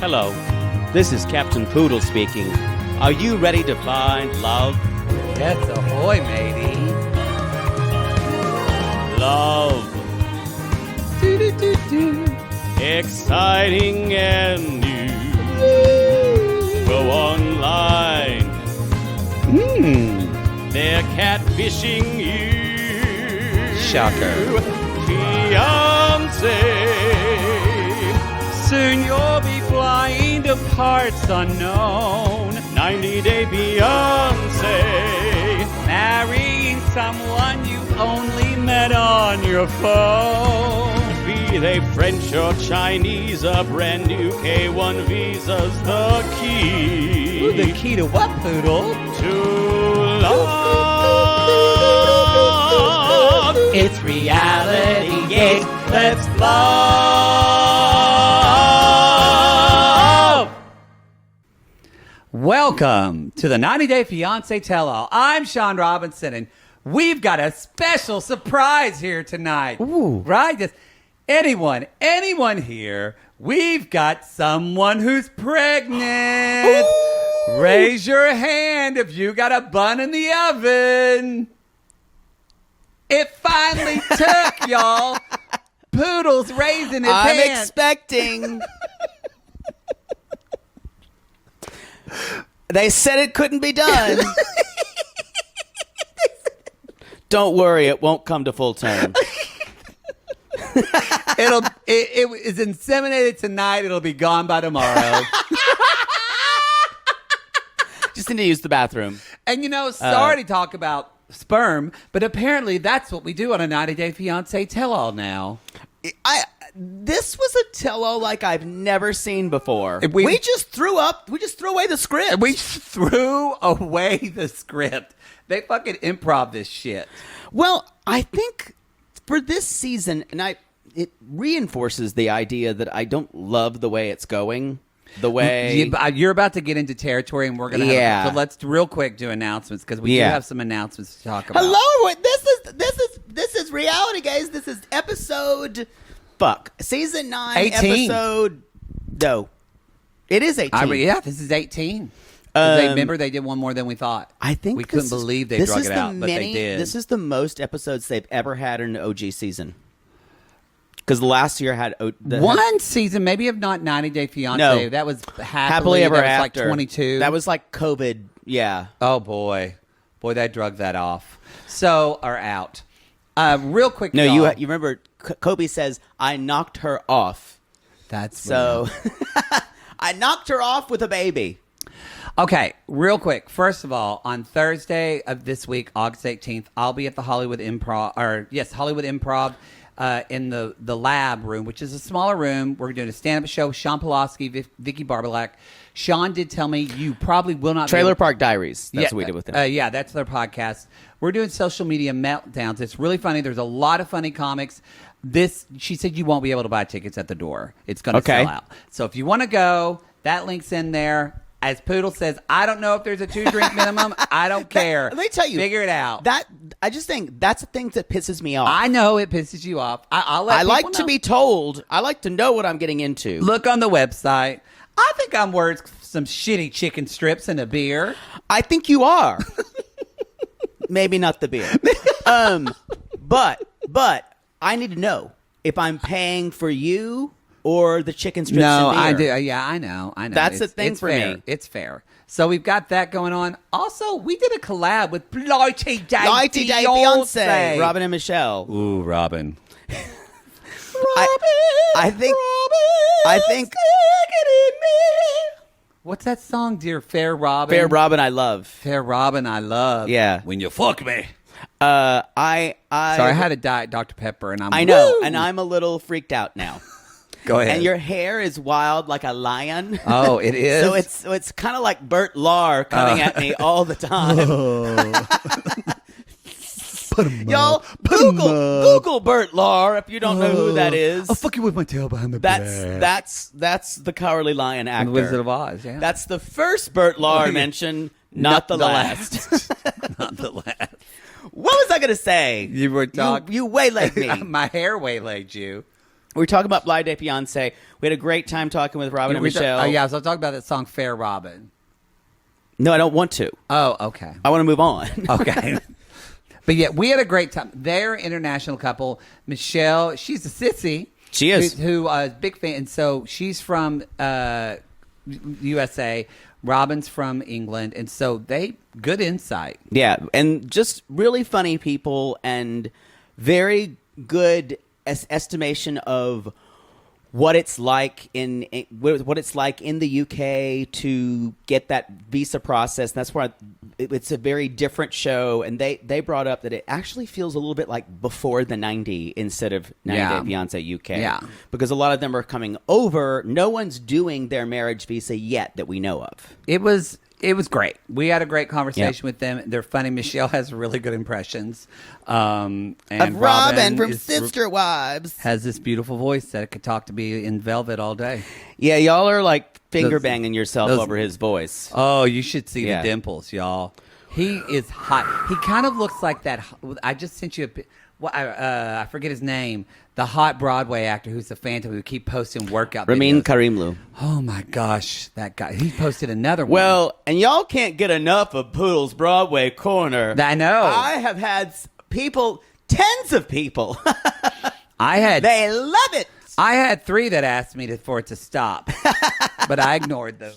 Hello, this is Captain Poodle speaking. Are you ready to find love? Yes, ahoy, matey. Love. Exciting and new. Go online. They're catfishing you. Shocker. Fiancé. Soon you'll be flying to parts unknown. 90-day Beyonce. Marrying someone you only met on your phone. Be they French or Chinese, a brand new K1 visa's the key. Ooh, the key to what, Poodle? To love. It's reality gate. Let's love. Welcome to the 90-Day Fiancé Tell-All. I'm Sean Robinson, and we've got a special surprise here tonight. Ooh. Right? Just anyone here, we've got someone who's pregnant. Ooh. Raise your hand if you got a bun in the oven. It finally took, y'all. Poodle's raising his I'm hand. expecting. They said it couldn't be done. Don't worry, it won't come to full term. It is inseminated tonight. It'll be gone by tomorrow. Just need to use the bathroom. And sorry to talk about sperm, but apparently that's what we do on a 90-Day Fiancé tell-all now. This was a tell-all like I've never seen before. We just threw away the script. We threw away the script. They fucking improv this shit. Well, I think for this season, and it reinforces the idea that I don't love the way it's going. The way You're about to get into territory, and we're gonna have so let's real quick do announcements because we do have some announcements to talk about. Hello, this is reality, guys. This is episode season 9, 18. episode. No, it is 18. This is 18. Remember, they did one more than we thought. I think we couldn't believe they drug it out, but they did. This is the most episodes they've ever had in an OG season. Because last year had one season, maybe of not 90-Day Fiancé. No. That was Happily Ever that was After. like 22. That was like COVID. Yeah. Oh boy, they drugged that off. So are out. Real quick. No, y'all. you remember Kobe says I knocked her off. That's so. I knocked her off with a baby. Okay, real quick. First of all, on Thursday of this week, August 18th, I'll be at the Hollywood Improv. Hollywood Improv. In the lab room, which is a smaller room. We're doing a stand-up show with Sean Pulaski, Vicky Barbalak. Sean did tell me you probably will not Trailer Park Diaries. That's what we did with them. That's their podcast. We're doing social media meltdowns. It's really funny. There's a lot of funny comics. She said you won't be able to buy tickets at the door. It's going to sell out. So if you want to go, that link's in there. As Poodle says, I don't know if there's a 2-drink minimum. I don't care. Let me tell you. Figure it out. I just think that's the thing that pisses me off. I know it pisses you off. I'll let I people like know. to be told. I like to know what I'm getting into. Look on the website. I think I'm worth some shitty chicken strips and a beer. I think you are. Maybe not the beer. But I need to know if I'm paying for you or the chicken strips and beer. I do. Yeah, I know. That's the thing for fair. me. It's fair. So we've got that going on. Also, we did a collab with Blighty Day Fiancé, Robin and Michelle. Ooh, Robin. I think. What's that song, dear Fair Robin? Fair Robin, I love. Fair Robin, I love. Yeah. When you fuck me. I had a Diet Dr. Pepper, and I know, and I'm a little freaked out now. Go ahead. And your hair is wild like a lion. Oh, it is? So it's kind of like Bert Lahr coming at me all the time. Y'all, Google Bert Lahr if you don't know who that is. I'll fuck you with my tail behind my back. That's the Cowardly Lion actor. The Wizard of Oz, yeah. That's the first Bert Lahr mention, not the last. Not the last. What was I going to say? You were talking. You waylaid me. My hair waylaid you. We were talking about Blind Date Beyonce. We had a great time talking with Robin and Michelle. So I'll talk about that song Fair Robin. No, I don't want to. Oh, okay. I want to move on. Okay. But yeah, we had a great time. They're an international couple. Michelle, she's a sissy. She is. Who big fan. And so she's from USA. Robin's from England. And so good insight. Yeah, and just really funny people and very good estimation of what it's like in the UK to get that visa process. And that's why it's a very different show. And they brought up that it actually feels a little bit like before the 90 instead of 90 Day Beyonce UK. Yeah. Because a lot of them are coming over. No one's doing their marriage visa yet that we know of. It was great. We had a great conversation with them. They're funny. Michelle has really good impressions. And Robin from is- Sister Wives. has this beautiful voice that could talk to me in velvet all day. Yeah, y'all are like finger Those- banging yourself those- over his voice. Oh, you should see Yeah. the dimples, y'all. He is hot. He kind of looks like that. I just sent you I forget his name. The hot Broadway actor who's a phantom who keep posting workout Ramin videos. Karimlu. Oh my gosh, that guy. He posted another one. Well, and y'all can't get enough of Poodle's Broadway Corner. I know. I have had people, tens of people. They love it. I had 3 that asked me for it to stop, but I ignored them.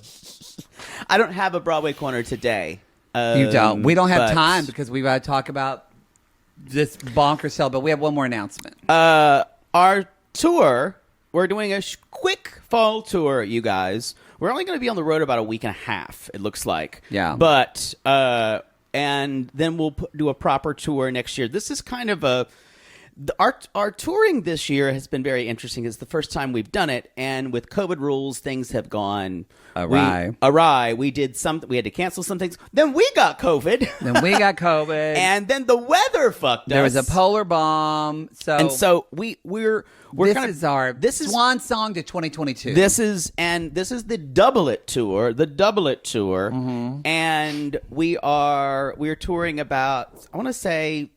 I don't have a Broadway Corner today. You don't. We don't have but, time because we got to talk about this bonkers sale. But we have one more announcement. Our tour, we're doing a quick fall tour, you guys. We're only going to be on the road about a week and a half, it looks like. Yeah. But, and then we'll do a proper tour next year. This is kind of our touring this year has been very interesting. It's the first time we've done it, and with COVID rules, things have gone awry. We did we had to cancel some things. Then we got COVID. And then the weather fucked us. There was a polar bomb. So we're this is swan song to 2022. This is the Double It tour, and we're touring about, I want to say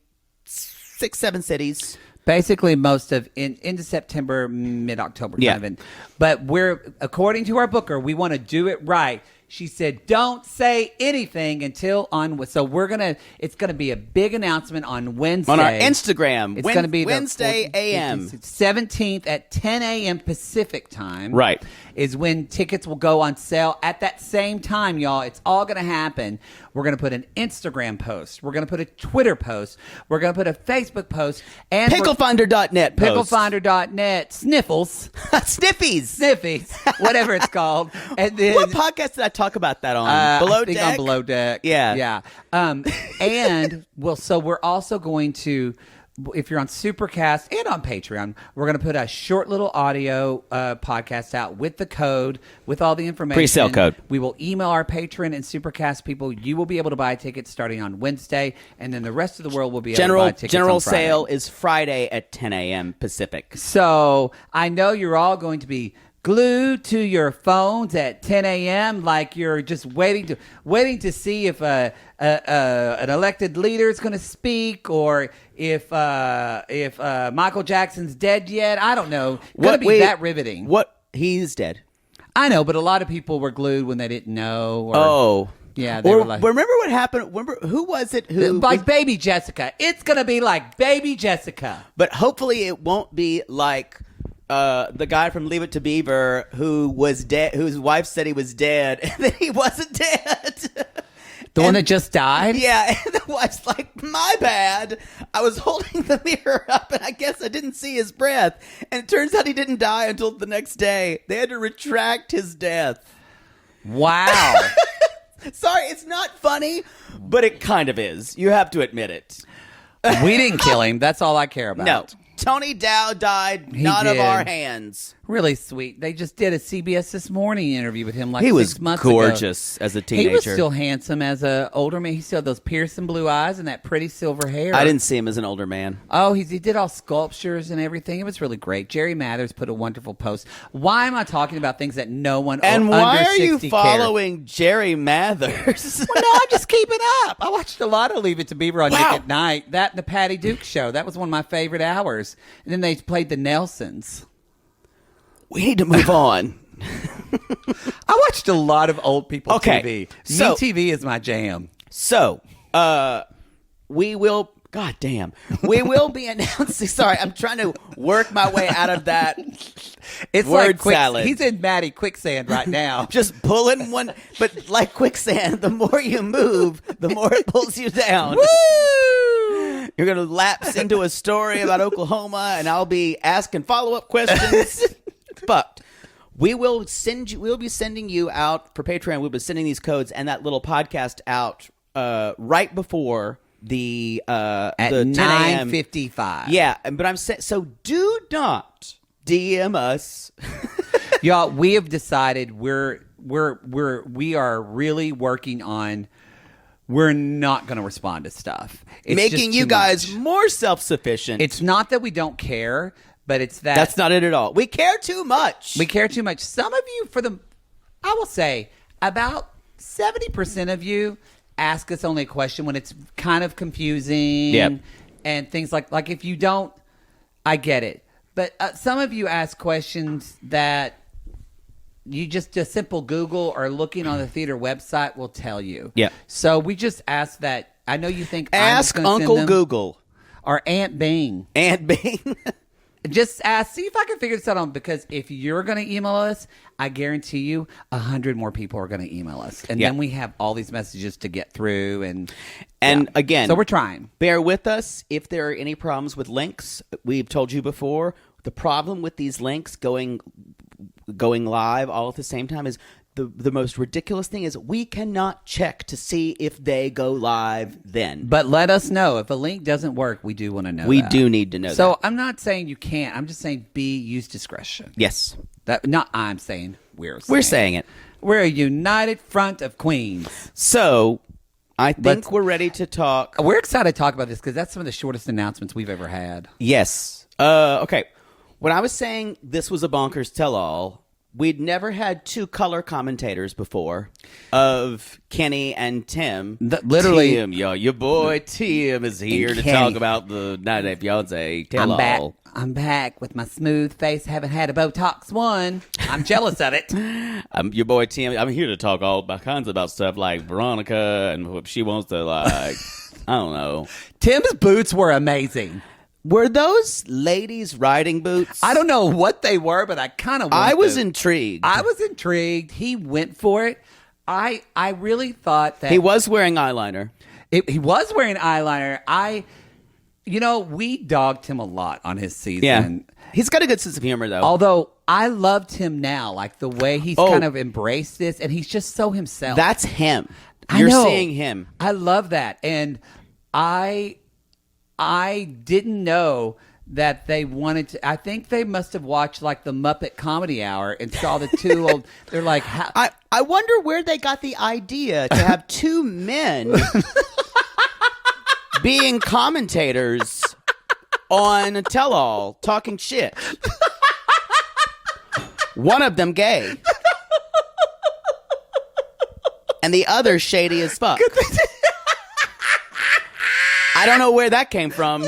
6-7 cities. Basically, most of into September, mid-October, kind of. But according to our booker, we want to do it right. She said, "Don't say anything until on." So it's gonna be a big announcement on Wednesday on our Instagram. It's gonna be Wednesday a.m. 17th at 10 a.m. Pacific time. Right. Is when tickets will go on sale. At that same time, y'all, it's all going to happen. We're going to put an Instagram post. We're going to put a Twitter post. We're going to put a Facebook post. And Picklefinder.net post. Picklefinder.net. Sniffles. Sniffies. Whatever it's called. And then, what podcast did I talk about that on? Below I think Deck? on Below Deck. Yeah. And, so we're also going to... If you're on Supercast and on Patreon, we're going to put a short little audio podcast out with the code, with all the information. Pre-sale code. We will email our patron and Supercast people. You will be able to buy tickets starting on Wednesday, and then the rest of the world will be able to buy tickets General on Friday. sale is Friday at 10 a.m. Pacific. So I know you're all going to be glued to your phones at 10 a.m. like you're just waiting to see if an elected leader is going to speak, or if Michael Jackson's dead yet. I don't know. It's going to be that riveting. What? He's dead. I know, but a lot of people were glued when they didn't know. Yeah, they or were like, remember what happened? Who was it? like Baby Jessica. It's going to be like Baby Jessica. But hopefully it won't be like the guy from Leave It to Beaver who was dead, whose wife said he was dead, and then he wasn't dead. The one that just died? Yeah, and the wife's like, my bad. I was holding the mirror up, and I guess I didn't see his breath. And it turns out he didn't die until the next day. They had to retract his death. Wow. Sorry, it's not funny, but it kind of is. You have to admit it. We didn't kill him. That's all I care about. No. Tony Dow died He not of did. our hands. Really sweet. They just did a CBS This Morning interview with him like He 6 was months gorgeous ago. as a teenager. He was still handsome as an older man. He still had those piercing blue eyes and that pretty silver hair. I didn't see him as an older man. Oh, he did all sculptures and everything. It was really great. Jerry Mathers put a wonderful post. Why am I talking about things that no one And under why are 60 you cares? following Jerry Mathers? Well, no, I'm just keeping up. I watched a lot of Leave It to Beaver on Nick at Night. That and the Patty Duke Show. That was one of my favorite hours. And then they played the Nelsons. We need to move on. I watched a lot of old people Okay, TV. so- Me TV is my jam. So, we will. God damn. We will be announcing. Sorry, I'm trying to work my way out of that. It's Word like salad. He's in Maddie quicksand right now. Just pulling one, but like quicksand, the more you move, the more it pulls you down. Woo! You're going to lapse into a story about Oklahoma, and I'll be asking follow-up questions. But we will send you. We'll be sending you out for Patreon. We'll be sending these codes and that little podcast out right before the At the 10 a.m. 9:55. Yeah, but I'm saying so. Do not DM us. Y'all, we have decided we are really working on. We're not going to respond to stuff. It's Making just you too guys much. more self-sufficient. It's not that we don't care, but it's that That's not it at all. We care too much. we care too much. Some of you, I will say, about 70% of you ask us only a question when it's kind of confusing. Yep. And things like if you don't, I get it. But some of you ask questions that you just a simple Google or looking on the theater website will tell you. Yeah. So we just ask that. I know you think Ask I'm just gonna Uncle send them, Google or Aunt Bing. and Bing. Just ask, see if I can figure this out on, because if you're going to email us, I guarantee you 100 more people are going to email us. And Yeah. then we have all these messages to get through. And And yeah. again, So we're trying. Bear with us if there are any problems with links. We've told you before, the problem with these links going live all at the same time is the most ridiculous thing is we cannot check to see if they go live then. But let us know. If a link doesn't work, we do want to know We that. do need to know So that. I'm not saying you can't. I'm just saying use discretion. Yes. That Not I'm saying. We're saying it. We're a united front of queens. So, I think Let's- we're ready to talk. We're excited to talk about this because that's some of the shortest announcements we've ever had. Yes. Okay. When I was saying this was a bonkers tell-all, we'd never had two color commentators before of Kenny and Tim. Literally- Tim, your boy Tim is here to Kenny. talk about the 90 Day Fiance tell-all. I'm back with my smooth face. Haven't had a Botox one. I'm jealous of it. I'm your boy Tim. I'm here to talk all kinds about stuff like Veronica and what she wants to like. I don't know. Tim's boots were amazing. Were those ladies' riding boots? I don't know what they were, but I kind of. I was intrigued. I was intrigued. He went for it. I really thought that He was wearing eyeliner. he was wearing eyeliner. We dogged him a lot on his season. Yeah. He's got a good sense of humor, though. Although I loved him now, like the way he's Oh. kind of embraced this, and he's just so himself. That's him. I You're know. seeing him. I love that, and I didn't know that they wanted to. I think they must have watched like the Muppet Comedy Hour and saw the two old. They're like, I wonder where they got the idea to have two men being commentators on a tell-all talking shit. One of them gay. And the other shady as fuck. I don't know where that came from.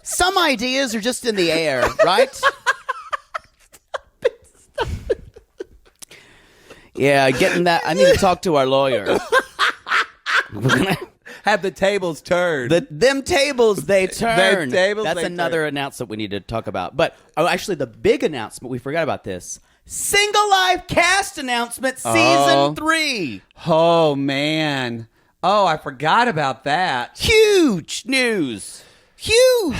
Some ideas are just in the air, right? Yeah, getting that. I need to talk to our lawyer. We're gonna have the tables turned. them tables they turn. tables That's they another announcement we need to talk about. But actually, the big announcement we forgot about this. Single Life cast announcement, season 3. Oh man. Oh, I forgot about that. Huge news. Huge.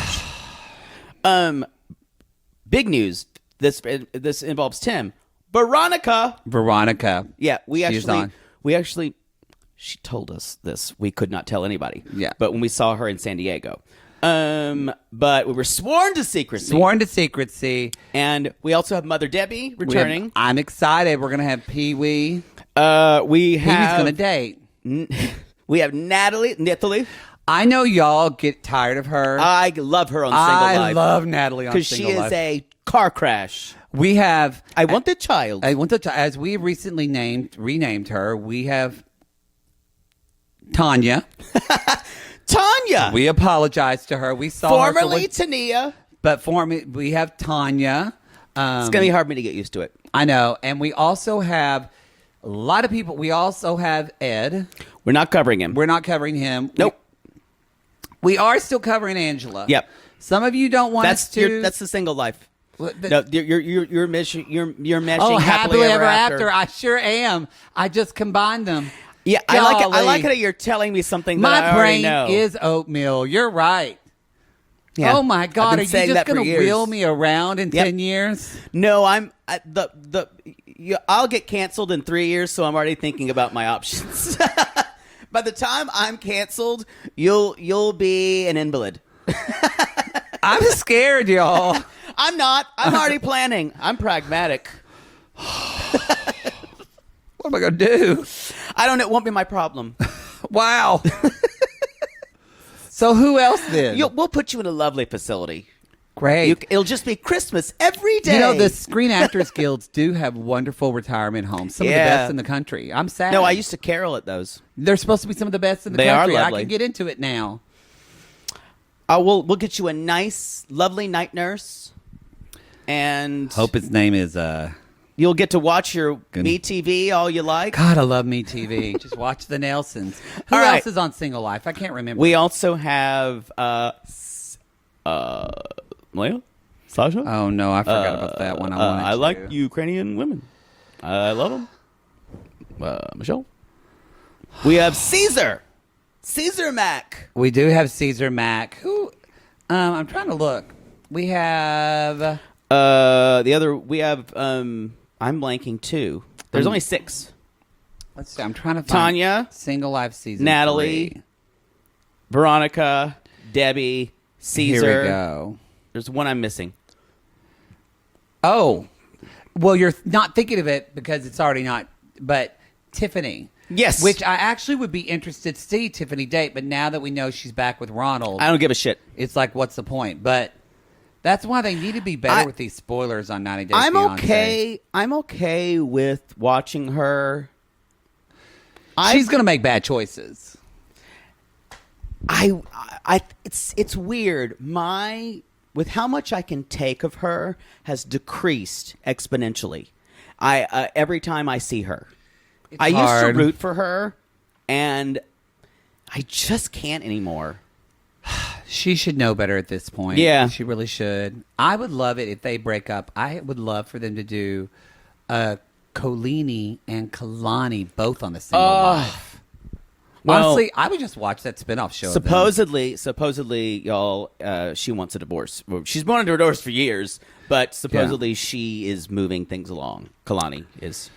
Big news. This involves Tim. Veronica. Yeah, she told us this. We could not tell anybody. Yeah. But when we saw her in San Diego. But we were sworn to secrecy. And we also have Mother Debbie returning. I'm excited. We're gonna have Pee Wee. We He's have gonna date. we have Natalie. I know y'all get tired of her. I love her on Single Life. I love Natalie on because Single she Life. is a car crash. We have. I want the child. As we recently renamed her, we have Tanya. Tanya. We apologize to her. We saw her Formerly Tania. but we have Tanya. It's gonna be hard for me to get used to it. I know. And we also have a lot of people. We also have Ed. We're not covering him. We're not covering him. Nope. We are still covering Angela. Yep. Some of you don't want us to. That's the single life. Well, No, you're meshing Oh, happily ever after. I sure am. I just combined them. Yeah, I like it. I Golly. like it that you're telling me something that My I already brain know. is oatmeal. You're right. Yeah. Oh my I've God! been Are you saying just that for going to years. wheel me around in Yep. 10 years? No, I'll get canceled in 3 years, so I'm already thinking about my options. By the time I'm canceled, you'll be an invalid. I'm scared, y'all. I'm not. I'm already planning. I'm pragmatic. What am I going to do? I don't know. It won't be my problem. Wow. So who else then? We'll put you in a lovely facility. Great. It'll just be Christmas every day. You know, the Screen Actors Guilds do have wonderful retirement homes. Some of the Yeah. best in the country. I'm sad. No, I used to carol at those. They're supposed to be some of the best in the They are country. I lovely. can get into it now. We'll get you a nice, lovely night nurse, and Hope his name is you'll get to watch your Good. Me TV all you like. God, I love Me TV. Just watch the Nelsons. Who All right. else is on Single Life? I can't remember. We also have Leah, Sasha. Oh no, I forgot about that one. I like to. Ukrainian women. I love them. Michelle. We have Caesar Mack. We do have Caesar Mack. Who? I'm trying to look. We have. The other we have. I'm blanking too. There's only 6. Let's see. I'm trying to find Tanya, Single Life season. Natalie, 3. Veronica, Debbie, Caesar. Here we go. There's one I'm missing. Oh, well, you're not thinking of it because it's already not. But Tiffany. Yes. Which I actually would be interested to see Tiffany date, but now that we know she's back with Ronald, I don't give a shit. it's like, what's the point? But that's why they need to be better with these spoilers on 90 Day I'm Fiancé. okay. I'm okay with watching her. She's going to make bad choices. It's weird. With how much I can take of her has decreased exponentially. Every time I see her, I used hard. to root for her, and I just can't anymore. She should know better at this point. Yeah. She really should. I would love it if they break up. I would love for them to do Colini and Kalani both on the Single Life. Well, Honestly, I would just watch that spinoff show. of them. Supposedly, y'all, she wants a divorce. Well, she's wanted a divorce for years, but supposedly she is moving things along. Kalani is.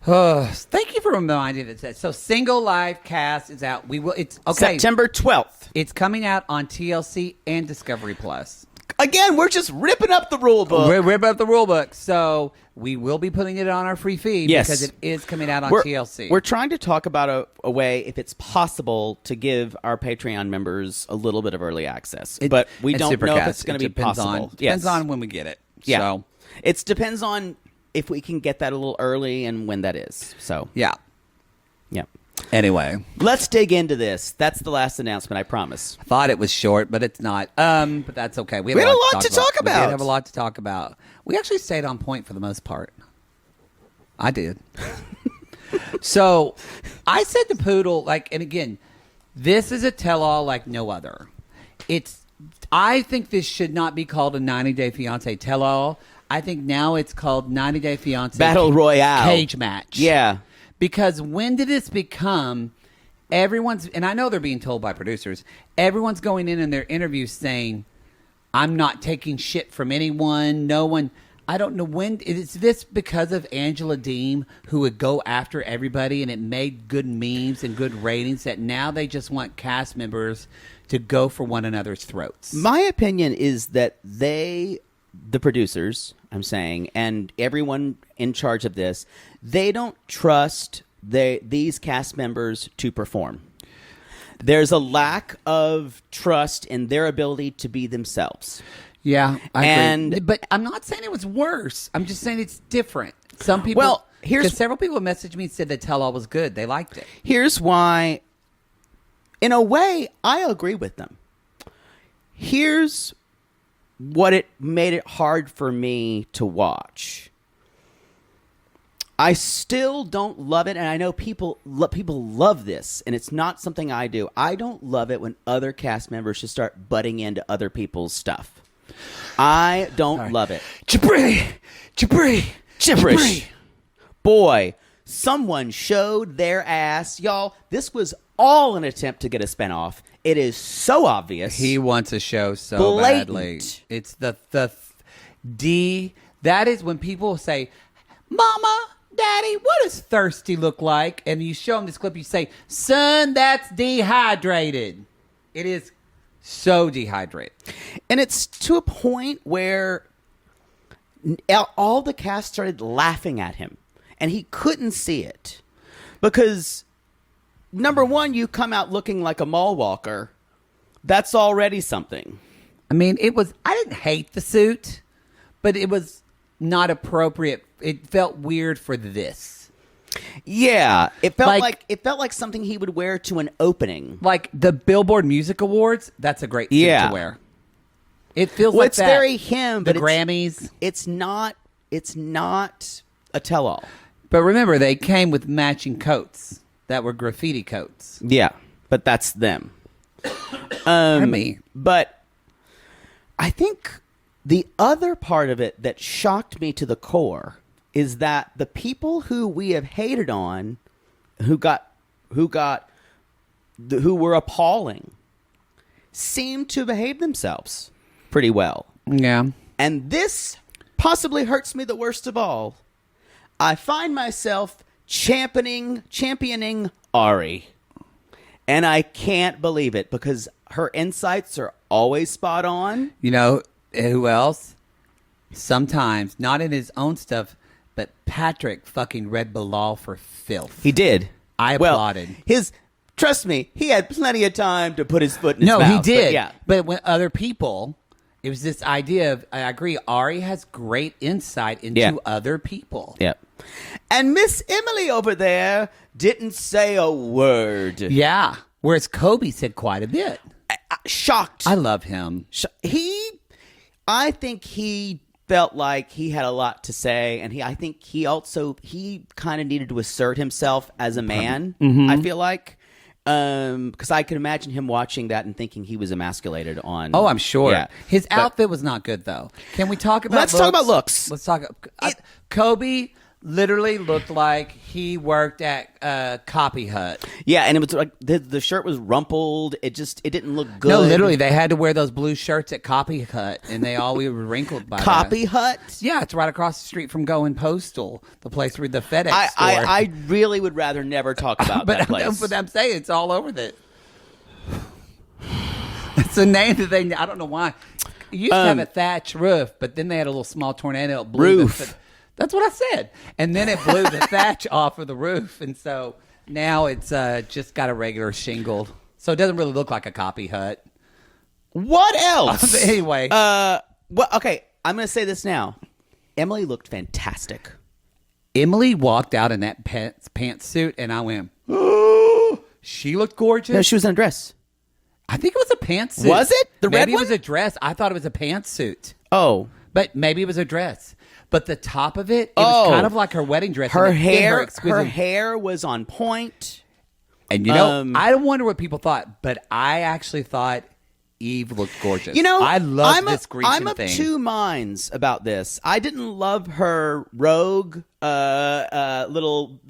Thank you for reminding us that. So, Single Life cast is out. It's okay. September 12th. It's coming out on TLC and Discovery Plus. Again, we're just ripping up the rule book. We're ripping up the rule book, so we will be putting it on our free feed Yes. because it is coming out on We're- TLC. We're trying to talk about a way, if it's possible, to give our Patreon members a little bit of early access. But we and don't know if Supercast. it's going to It be depends possible. Depends on when we get it. Yeah. So, It depends on if we can get that a little early and when that is. So, yeah. yeah. Anyway, Let's dig into this. That's the last announcement, I promise. I thought it was short, but it's not. But that's okay. We had a lot to talk We about. did have a lot to talk about. We actually stayed on point for the most part. I did. So, I said to Poodle, and again, this is a tell-all like no other. I think this should not be called a 90 Day Fiancé tell-all. I think now it's called 90 Day Fiancé Battle Royale. Cage Match. Yeah. Because when did this become everyone's, and I know they're being told by producers, everyone's going in their interviews saying, I'm not taking shit from anyone, no one. I don't know when. Is this because of Angela Deem, who would go after everybody and it made good memes and good ratings, that now they just want cast members to go for one another's throats? My opinion is that the producers, I'm saying, and everyone in charge of this, they don't trust these cast members to perform. There's a lack of trust in their ability to be themselves. Yeah, I And- agree. But I'm not saying it was worse. I'm just saying it's different. Some people, Well, here's- 'cause several people messaged me and said the tell-all was good. They liked it. Here's why, in a way, I agree with them. Here's what it made it hard for me to watch. I still don't love it, and I know people love this, and it's not something I do. I don't love it when other cast members just start butting into other people's stuff. I don't love it. Gibberish. Boy, someone showed their ass. Y'all, this was all an attempt to get a spinoff. It is so obvious. He wants a show so Blatant. badly. It's the D. That is when people say, Mama, Daddy, what does thirsty look like? And you show them this clip, you say, son, that's dehydrated. It is so dehydrated. And it's to a point where all the cast started laughing at him. And he couldn't see it. Because, number one, you come out looking like a mall walker. That's already something. I mean, I didn't hate the suit, but it was not appropriate. It felt weird for this. Yeah, it felt like something he would wear to an opening. Like the Billboard Music Awards, that's a great suit to wear. It feels like it's that. very him, the but Grammys. It's not a tell-all. But remember, they came with matching coats that were graffiti coats. Yeah, but that's them. Me. But I think the other part of it that shocked me to the core is that the people who we have hated on, who were appalling, seem to behave themselves pretty well. Yeah. And this possibly hurts me the worst of all. I find myself championing Ari. And I can't believe it because her insights are always spot on. You know who else? Sometimes, not in his own stuff, but Patrick fucking read Bilal for filth. He did. I applauded. Trust me, he had plenty of time to put his foot in his mouth. No, he did. But yeah. But when other people, it was this idea of, I agree, Ari has great insight into other people. Yep. And Miss Emily over there didn't say a word. Yeah. Whereas Kobe said quite a bit. Shocked. I love him. I think he felt like he had a lot to say, and I think he kind of needed to assert himself as a man. I feel like. Because I could imagine him watching that and thinking he was emasculated on. Oh, I'm sure. Yeah. His outfit was not good, though. Can we talk about Let's talk about looks. Let's talk. Kobe literally looked like he worked at Copy Hut. Yeah, and it was like the shirt was rumpled. It didn't look good. No, literally, they had to wear those blue shirts at Copy Hut, and they all were wrinkled by Copy Hut? Yeah, it's right across the street from Going Postal, the place where the FedEx store. I really would rather never talk about that place. But I'm saying it's all over that. It's a name that I don't know why. It used to have a thatch roof, but then they had a little small tornado. It blew Roof. That's what I said. And then it blew the thatch off of the roof. And so now it's just got a regular shingle. So it doesn't really look like a Copy Hut. What else? Anyway. Okay, I'm going to say this now. Emily looked fantastic. Emily walked out in that pantsuit, and I went, oh, she looked gorgeous. No, she was in a dress. I think it was a pantsuit. Was it? The red Maybe one? it was a dress. I thought it was a pantsuit. Oh. But maybe it was a dress. But the top of it, was kind of like her wedding dress. Her and it fit her hair was on point. And you know, I don't wonder what people thought, but I actually thought Eve looked gorgeous. You know, I love this Grecian I'm of thing. two minds about this. I didn't love her rogue little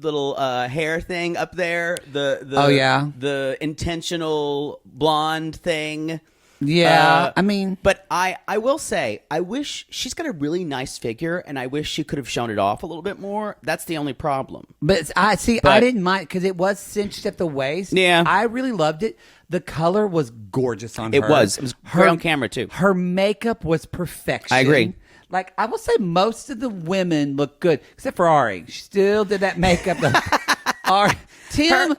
hair thing up there. The intentional blonde thing. Yeah, I mean, but I will say, I wish she's got a really nice figure, and I wish she could have shown it off a little bit more. That's the only problem. But I didn't mind because it was cinched at the waist. Yeah, I really loved it. The color was gorgeous on her. It was great on camera too. Her makeup was perfection. I agree. Like, I will say most of the women look good, except for Ari. She still did that makeup. Ari, Tim,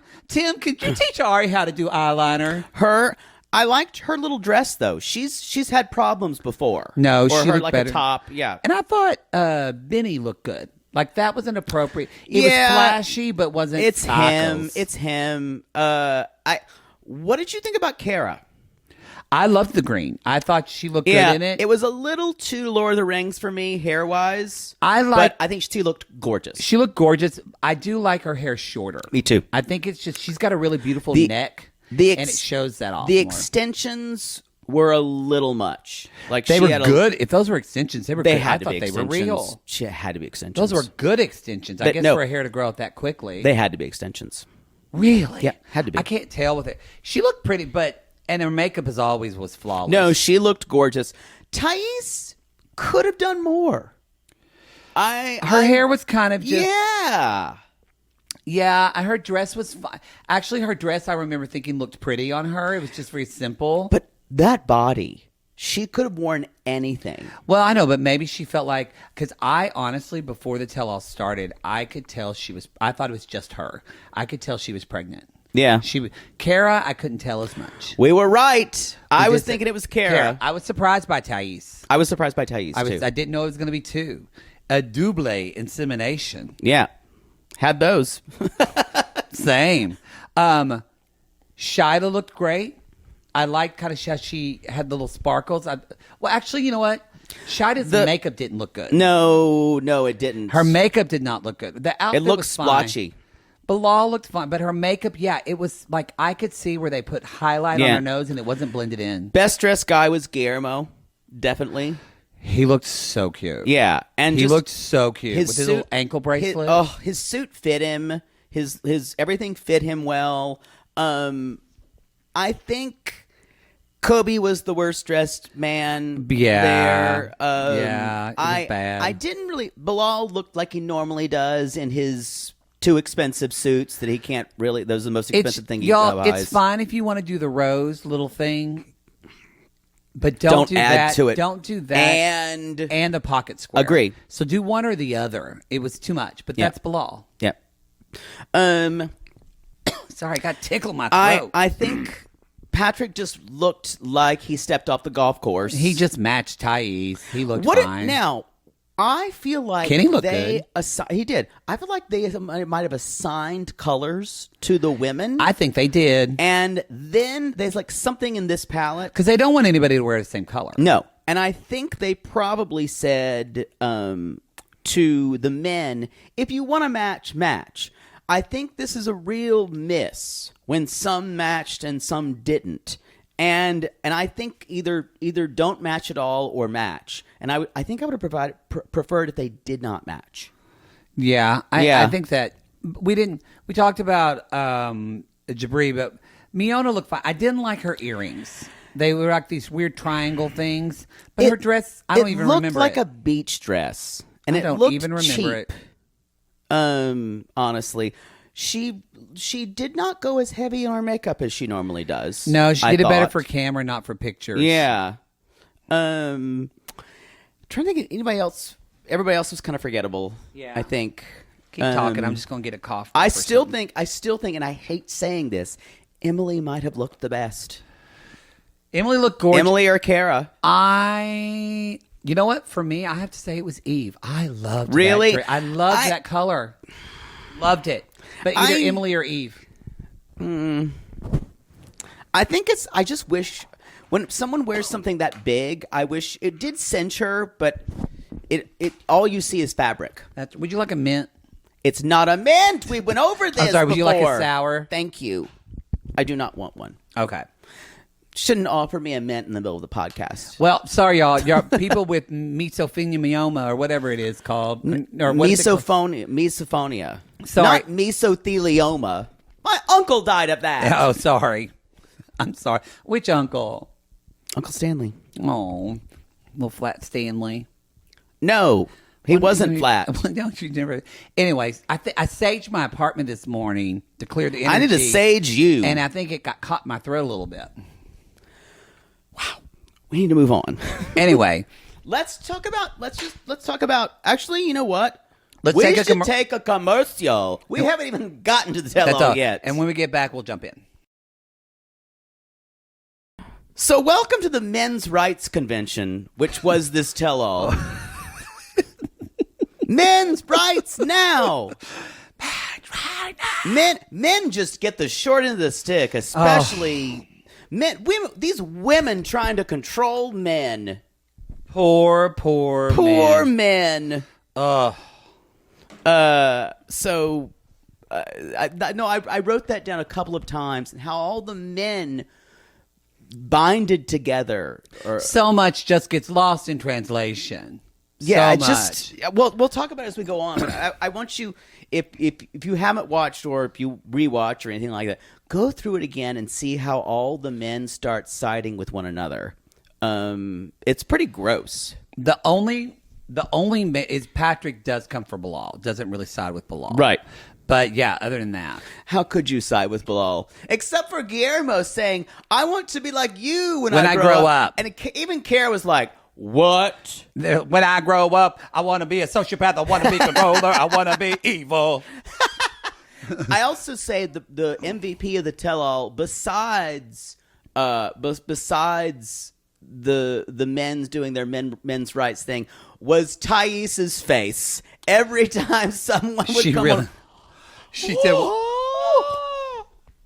could you teach Ari how to do eyeliner? I liked her little dress though. She's had problems before. No, or she her looked like better. a top. Yeah, and I thought Benny looked good. Like, that was inappropriate. It was flashy, but wasn't. It's tacos. him. It's him. What did you think about Kara? I loved the green. I thought she looked good in it. It was a little too Lord of the Rings for me, hair-wise. but I think she looked gorgeous. she looked gorgeous. I do like her hair shorter. Me too. I think it's just she's got a really beautiful neck, and it shows that off. The more. extensions were a little much. Like They she were had good. If those were extensions, they were They good. had I to thought be they were extensions. real. She had to be extensions. Those were good extensions. I guess for a hair to grow out that quickly. They had to be extensions. Really? Yeah, had to be. I can't tell with it. She looked pretty, and her makeup as always was flawless. No, she looked gorgeous. Thais could have done more. Her hair was kind of just... Yeah. Her dress was fine. Actually, her dress, I remember thinking, looked pretty on her. It was just very simple. But that body, she could have worn anything. Well, I know, but maybe she felt like... Because I honestly, before the tell-all started, I could tell she was... I thought it was just her. I could tell she was pregnant. Yeah. Kara, I couldn't tell as much. We were right. I was thinking it was Kara. I was surprised by Thais. I was surprised by Thais, too. I didn't know it was going to be two. A double insemination. Yeah. Had those. Same. Shyla looked great. I liked kind of how she had the little sparkles. Well, actually, you know what? Shyla's makeup didn't look good. No, it didn't. Her makeup did not look good. The outfit It looked was splotchy. fine. Bilal looked fine, but her makeup, it was like I could see where they put highlight on her nose and it wasn't blended in. Best dressed guy was Guillermo, definitely. He looked so cute. Yeah, and he looked so cute with his little ankle bracelet. His suit fit him. His everything fit him well. I think Kobe was the worst dressed man. There. It was bad. I didn't really. Bilal looked like he normally does in his too expensive suits that he can't really. Those are the most expensive thing he buys. It's fine if you want to do the rose little thing. But don't do add that. to it. Don't do that. And the pocket square. Agree. So do one or the other. It was too much, but that's Bilal. Yeah. Sorry, I got tickled my throat. I think Patrick just looked like he stepped off the golf course. He just matched Thais. He looked fine. Now, I feel like Kenny looked good. He did. I feel like they might have assigned colors to the women. I think they did. And then there's like something in this palette. Because they don't want anybody to wear the same color. No. And I think they probably said to the men, if you want to match. I think this is a real miss when some matched and some didn't. And I think either don't match at all or match. And I think I would have preferred if they did not match. Yeah, I think that we talked about Jabri, but Miona looked fine. I didn't like her earrings. They were like these weird triangle things. But her dress, I don't even remember it. It looked like a beach dress. And I don't looked even remember cheap. it. Honestly. She did not go as heavy on her makeup as she normally does. No, she did it better for camera, not for pictures. Yeah. Trying to think of anybody else. Everybody else was kind of forgettable. Yeah. I think. Keep talking. I'm just going to get a cough. I still think, and I hate saying this, Emily might have looked the best. Emily looked gorgeous. Emily or Kara. You know what? For me, I have to say it was Eve. I loved really. I loved that color. Loved it. But either Emily or Eve. I think I just wish when someone wears something that big, I wish it did cinch her, but it all you see is fabric. Would you like a mint? It's not a mint. We went over this. I'm sorry. Would you like before. a sour? Thank you. I do not want one. Okay. Shouldn't offer me a mint in the middle of the podcast. Well, sorry, y'all. People with mesothelioma or whatever it is called. Or Misophonia. Sorry. Not mesothelioma. My uncle died of that. Oh, sorry. I'm sorry. Which uncle? Uncle Stanley. Oh, little flat Stanley. No, he wasn't flat. Don't you never? Anyways, I saged my apartment this morning to clear the energy. I need to sage you. And I think it got caught in my throat a little bit. Wow. We need to move on. Anyway. Let's talk about actually, you know what? Let's we take should take a commercial. We haven't even gotten to the tell-all yet. And when we get back, we'll jump in. So welcome to the Men's Rights Convention, which was this tell-all. Men's rights now. Men just get the short end of the stick, especially women, these women trying to control men. Poor men. Ugh. So, I wrote that down a couple of times, and how all the men binded together. So much just gets lost in translation. Yeah, so much. We'll talk about it as we go on. But I want you, if you haven't watched or if you rewatch or anything like that, go through it again and see how all the men start siding with one another. It's pretty gross. The only is Patrick does come for Bilal. Doesn't really side with Bilal. Right. But yeah, other than that. How could you side with Bilal? Except for Guillermo saying, I want to be like you when I grow up. And even Kara was like, what? When I grow up, I want to be a sociopath. I want to be a controller. I want to be evil. I also say the MVP of the tell-all, besides the men's doing their men's rights thing, was Thais's face every time someone would come on. She said,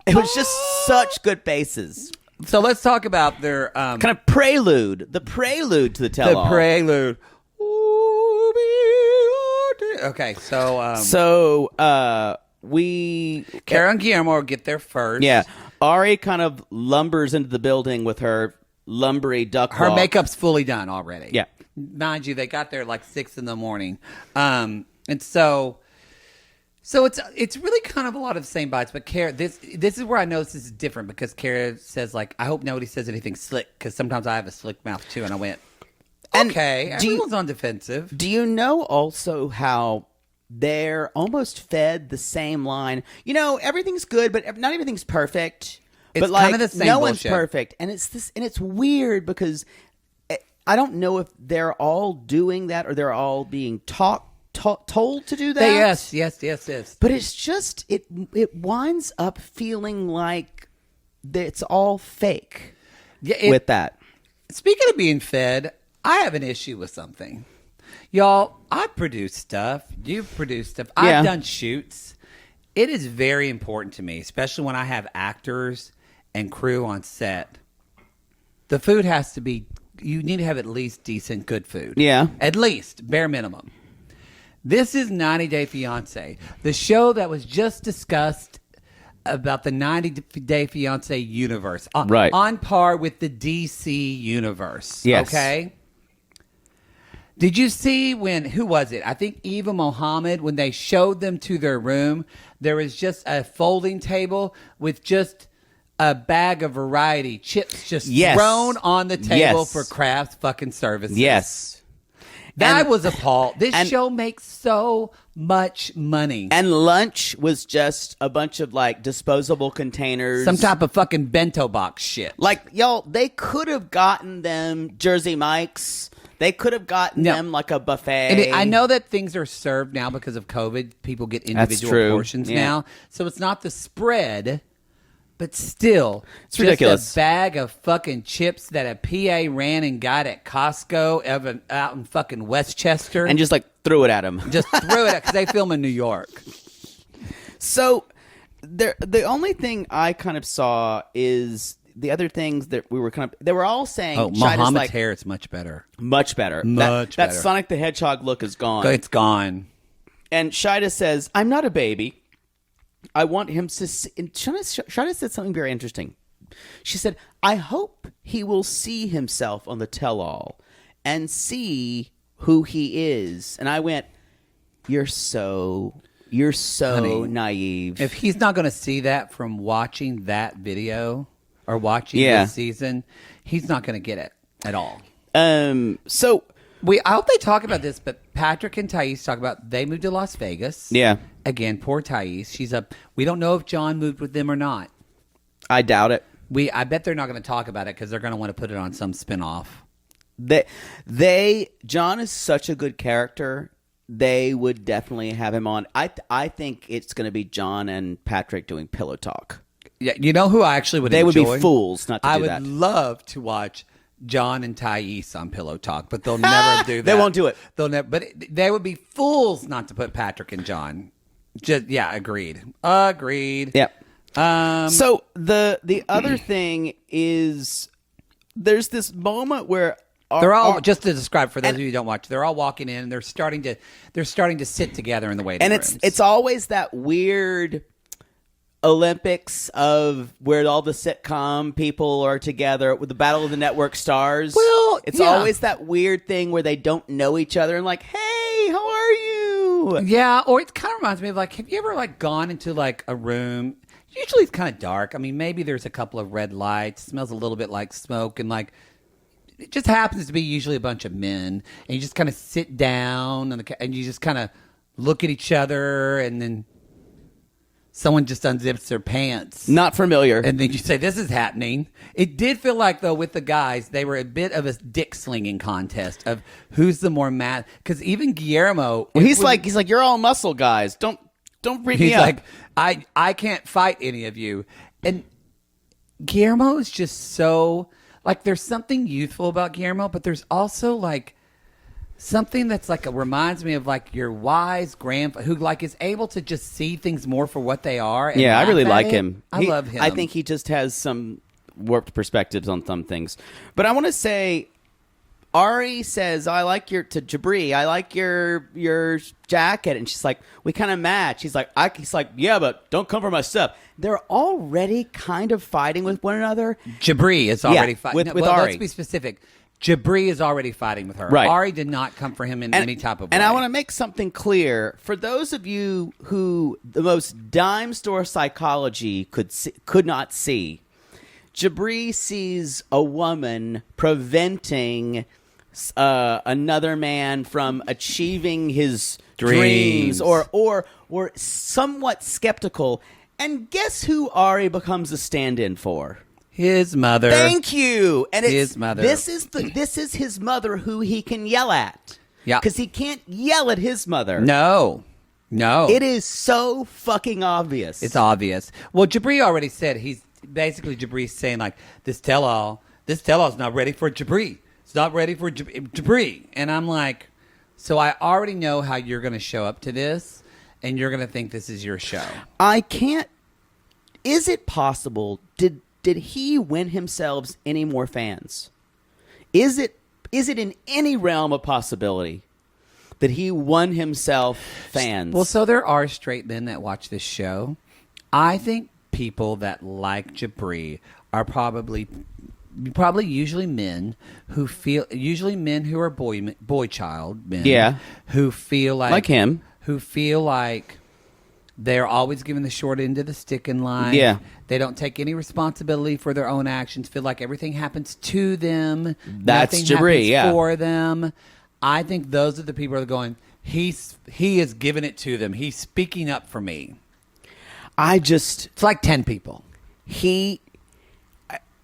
it was just such good faces. So let's talk about their kind of prelude, the prelude to the tell-all. The prelude. Okay, so Kara and Guillermo get there first. Yeah, Ari kind of lumbers into the building with her lumbery duck walk. Her makeup's fully done already. Yeah, mind you, they got there like 6 a.m, and so it's really kind of a lot of the same bites. But Kara, this is where I notice this is different, because Kara says, like, I hope nobody says anything slick, because sometimes I have a slick mouth too. And I went, okay, everyone's on defensive. Do you know also how they're almost fed the same line? You know, everything's good, but not everything's perfect. It's but like, kind of the same no bullshit. One's perfect, and it's weird because I don't know if they're all doing that or they're all being told to do that. Yes. But it's just it winds up feeling like it's all fake. Yeah, with that. Speaking of being fed, I have an issue with something. Y'all, I produce stuff. You've produced stuff. Yeah. I've done shoots. It is very important to me, especially when I have actors and crew on set. The food has to be, you need to have at least decent, good food. Yeah. At least, bare minimum. This is 90 Day Fiancé, the show that was just discussed about the 90 Day Fiancé universe. Right. On par with the DC universe. Yes. Okay? Did you see who was it? I think Eva Mohammed, when they showed them to their room, there was just a folding table with just a bag of variety chips just thrown on the table for craft fucking services. Yes. I was appalled. This show makes so much money. And lunch was just a bunch of like disposable containers. Some type of fucking bento box shit. Like, y'all, they could have gotten them Jersey Mike's. They could have gotten them like a buffet. And I know that things are served now because of COVID. People get individual portions now. So it's not the spread, but still. It's ridiculous. Just a bag of fucking chips that a PA ran and got at Costco out in fucking Westchester. And just like threw it at them. Just threw it at, because they film in New York. So the only thing I kind of saw is the other things that we were they were all saying. Oh, Muhammad's hair is much better. Much better. Much that better. Sonic the Hedgehog look is gone. It's gone. And Shida says, I'm not a baby. I want him to see. And Shida said something very interesting. She said, I hope he will see himself on the tell-all and see who he is. And I went, you're so Honey, naive. If he's not going to see that from watching that video or watching this season, he's not going to get it at all. So I hope they talk about this, but Patrick and Thais talk about they moved to Las Vegas. Yeah. Again, poor Thais. We don't know if John moved with them or not. I doubt it. I bet they're not going to talk about it because they're going to want to put it on some spinoff. John is such a good character. They would definitely have him on. I think it's going to be John and Patrick doing pillow talk. Yeah, you know who I actually would They enjoy? would be fools not to do that. I would love to watch John and Thais on Pillow Talk, but they'll never do that. They won't do it. They'll never. But they would be fools not to put Patrick and John. Agreed. Yep. So the other thing is there's this moment where They're all just to describe for those of you who don't watch. They're all walking in and they're starting to sit together in the waiting and rooms. it's always that weird Olympics of where all the sitcom people are together with the Battle of the Network Stars. Well, it's yeah. always that weird thing where they don't know each other and like, hey, how are you? Yeah, or it kind of reminds me of like, have you ever like gone into like a room? Usually it's kind of dark. I mean, maybe there's a couple of red lights. Smells a little bit like smoke, and like it just happens to be usually a bunch of men, and you just kind of sit down and you just kind of look at each other, and then someone just unzips their pants. Not familiar. And then you say, this is happening. It did feel like, though, with the guys, they were a bit of a dick slinging contest of who's the more mad. Because even Guillermo. Well, he's like, you're all muscle guys. Don't freak me He's out. like, I can't fight any of you. And Guillermo is just so, like, there's something youthful about Guillermo, but there's also, like, something that's like reminds me of like your wise grandpa who like is able to just see things more for what they are. And Yeah, I laugh really at like it. him. I love him. I think he just has some warped perspectives on some things. But I want to say, Ari says, I like to Jabri, I like your jacket. And she's like, we kind of match. He's like, yeah, but don't come for my stuff. They're already kind of fighting with one another. Jabri is already fighting with well, Ari. let's be specific. Jabri is already fighting with her. Right. Ari did not come for him in any type of way. And I want to make something clear for those of you who the most dime store psychology could not see. Jabri sees a woman preventing another man from achieving his dreams or somewhat skeptical. And guess who Ari becomes a stand-in for? His mother. Thank you. And it's His mother. This is his mother who he can yell at. Yeah. Because he can't yell at his mother. No. It is so fucking obvious. It's obvious. Well, Jabri already said Jabri's saying like this tell-all's not ready for Jabri. It's not ready for Jabri. And I'm like, so I already know how you're going to show up to this, and you're going to think this is your show. I can't. Is it possible? Did he win himself any more fans? Is it in any realm of possibility that he won himself fans? Well, so there are straight men that watch this show. I think people that like Jabri are probably usually men who are boy child men. Yeah. Who feel like him. Who feel like they're always given the short end of the stick in line. Yeah. They don't take any responsibility for their own actions, feel like everything happens to them. That's nothing Jabri, happens yeah. for them. I think those are the people that are going, he is giving it to them. He's speaking up for me. It's like 10 people.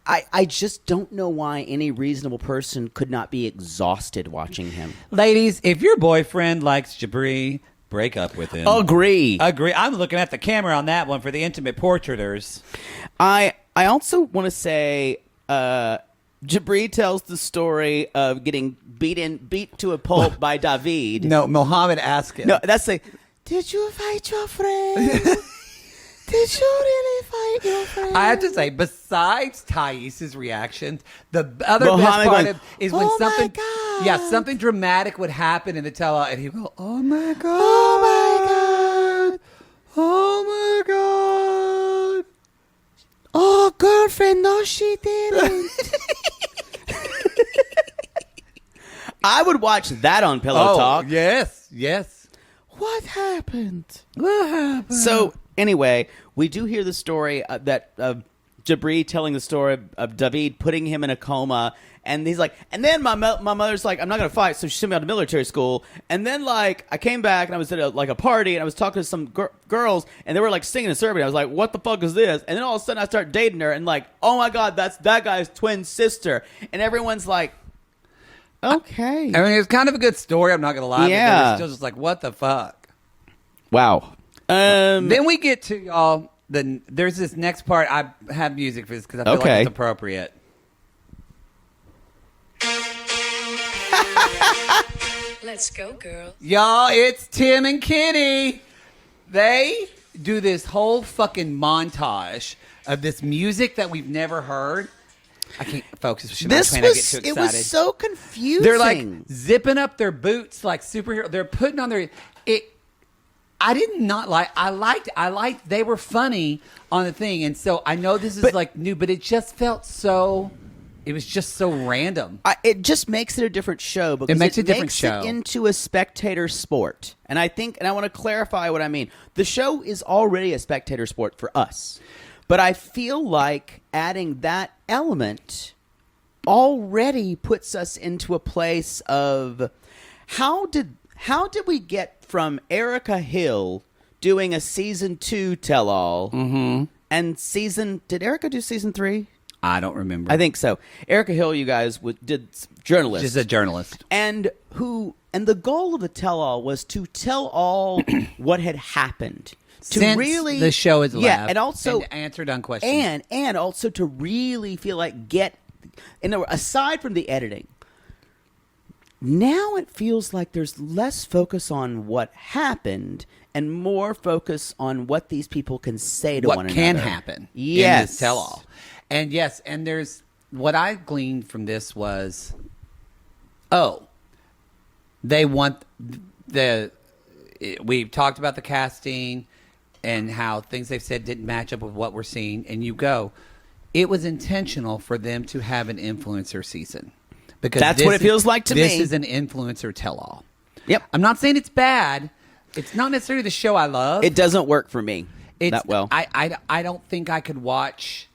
I just don't know why any reasonable person could not be exhausted watching him. Ladies, if your boyfriend likes Jabri, break up with him. Agree. I'm looking at the camera on that one for the intimate portraiters. I also want to say Jabri tells the story of getting beat to a pulp by David. No, Mohammed asked him. No, that's like, did you fight your friend? Did you really fight your friend? I have to say, besides Thais' reactions, the other Mohammed best part is when "Oh my something, God." something dramatic would happen in the tell-all, and he'd go, "Oh my God, Oh my God. oh my God." Oh, girlfriend, no, she didn't. I would watch that on Pillow Talk. Yes. What happened? What happened? So, anyway, we do hear the story that Jabri telling the story of David putting him in a coma. And he's like, and then my mother's like, I'm not going to fight. So she sent me out to military school. And then, like, I came back and I was at a party and I was talking to some girls and they were, like, singing in Serbian. I was like, what the fuck is this? And then all of a sudden I start dating her and, like, oh, my God, that's that guy's twin sister. And everyone's like, okay. I mean, it's kind of a good story, I'm not going to lie. Yeah. But it's still just like, what the fuck? Wow. Then we get to, y'all, there's this next part. I have music for this because I feel like it's appropriate. Let's go, girl. Y'all, it's Tim and Kenny. They do this whole fucking montage of this music that we've never heard. I can't focus. This I get was too it excited. was so confusing. They're like zipping up their boots like superhero. They're putting on their it. I did not like. I liked. They were funny on the thing, and so I know this is like new, but it just felt so. It was just so random. It just makes it a different show because It makes a different show. it into a spectator sport. And I want to clarify what I mean. The show is already a spectator sport for us. But I feel like adding that element already puts us into a place of how did we get from Erica Hill doing a season 2 tell-all and did Erica do season 3? I don't remember. I think so. Erica Hill, you guys did journalist. She's a journalist. And the goal of the tell-all was to tell all what had happened. To Since really the show is yeah, lab, and also and answer done questions. and also to really feel like aside from the editing, now it feels like there's less focus on what happened and more focus on what these people can say to one another. What can happen in this tell-all. And yes, and there's what I gleaned from this was, they want we talked about the casting and how things they've said didn't match up with what we're seeing, and it was intentional for them to have an influencer season. Because that's what it feels like to me. This is an influencer tell-all. Yep. I'm not saying it's bad. It's not necessarily the show I love. It doesn't work for me that well. I don't think I could watch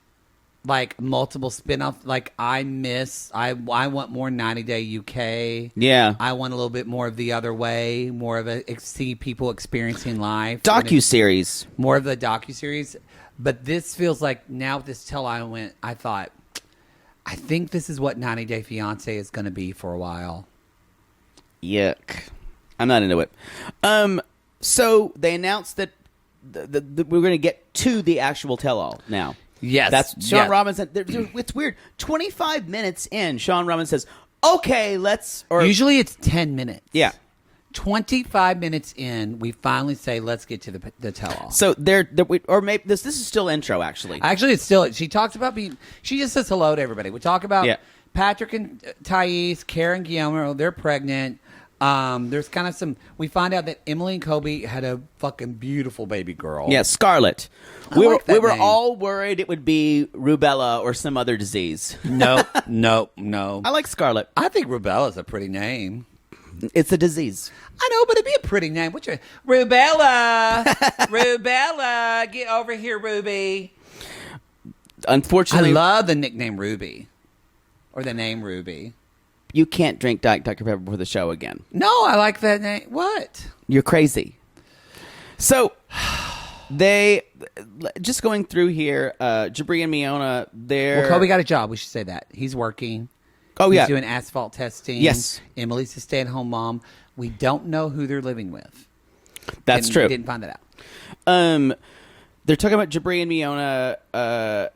like multiple spin-offs. Like I want more 90 Day UK. Yeah. I want a little bit more of the other way, more of see people experiencing life. Docuseries. More of the docuseries. But this feels like now with this tell-all I thought, I think this is what 90 Day Fiancé is going to be for a while. Yuck. I'm not into it. So they announced that we're going to get to the actual tell-all now. Yes. That's Sean Robinson. It's weird. 25 minutes in, Sean Robinson says, okay, usually it's 10 minutes. Yeah. 25 minutes in, we finally say, let's get to the tell-all. So maybe this is still intro, actually. Actually, it's still, she talks about she just says hello to everybody. We talk about Patrick and Thais, Karen Guillermo, they're pregnant. There's kind of we find out that Emily and Kobe had a fucking beautiful baby girl. Yeah, Scarlett. We were all worried it would be rubella or some other disease. No. I like Scarlett. I think rubella's a pretty name. It's a disease. I know, but it'd be a pretty name. What's your Rubella? Rubella, get over here, Ruby. Unfortunately, I love the nickname Ruby, or the name Ruby. You can't drink Diet Dr. Pepper before the show again. No, I like that name. What? You're crazy. So they just going through here. Jabri and Miona. Kobe got a job. We should say that he's working. Oh, yeah. He's doing asphalt testing. Yes. Emily's a stay-at-home mom. We don't know who they're living with. That's true. We didn't find that out. They're talking about Jabri and Miona.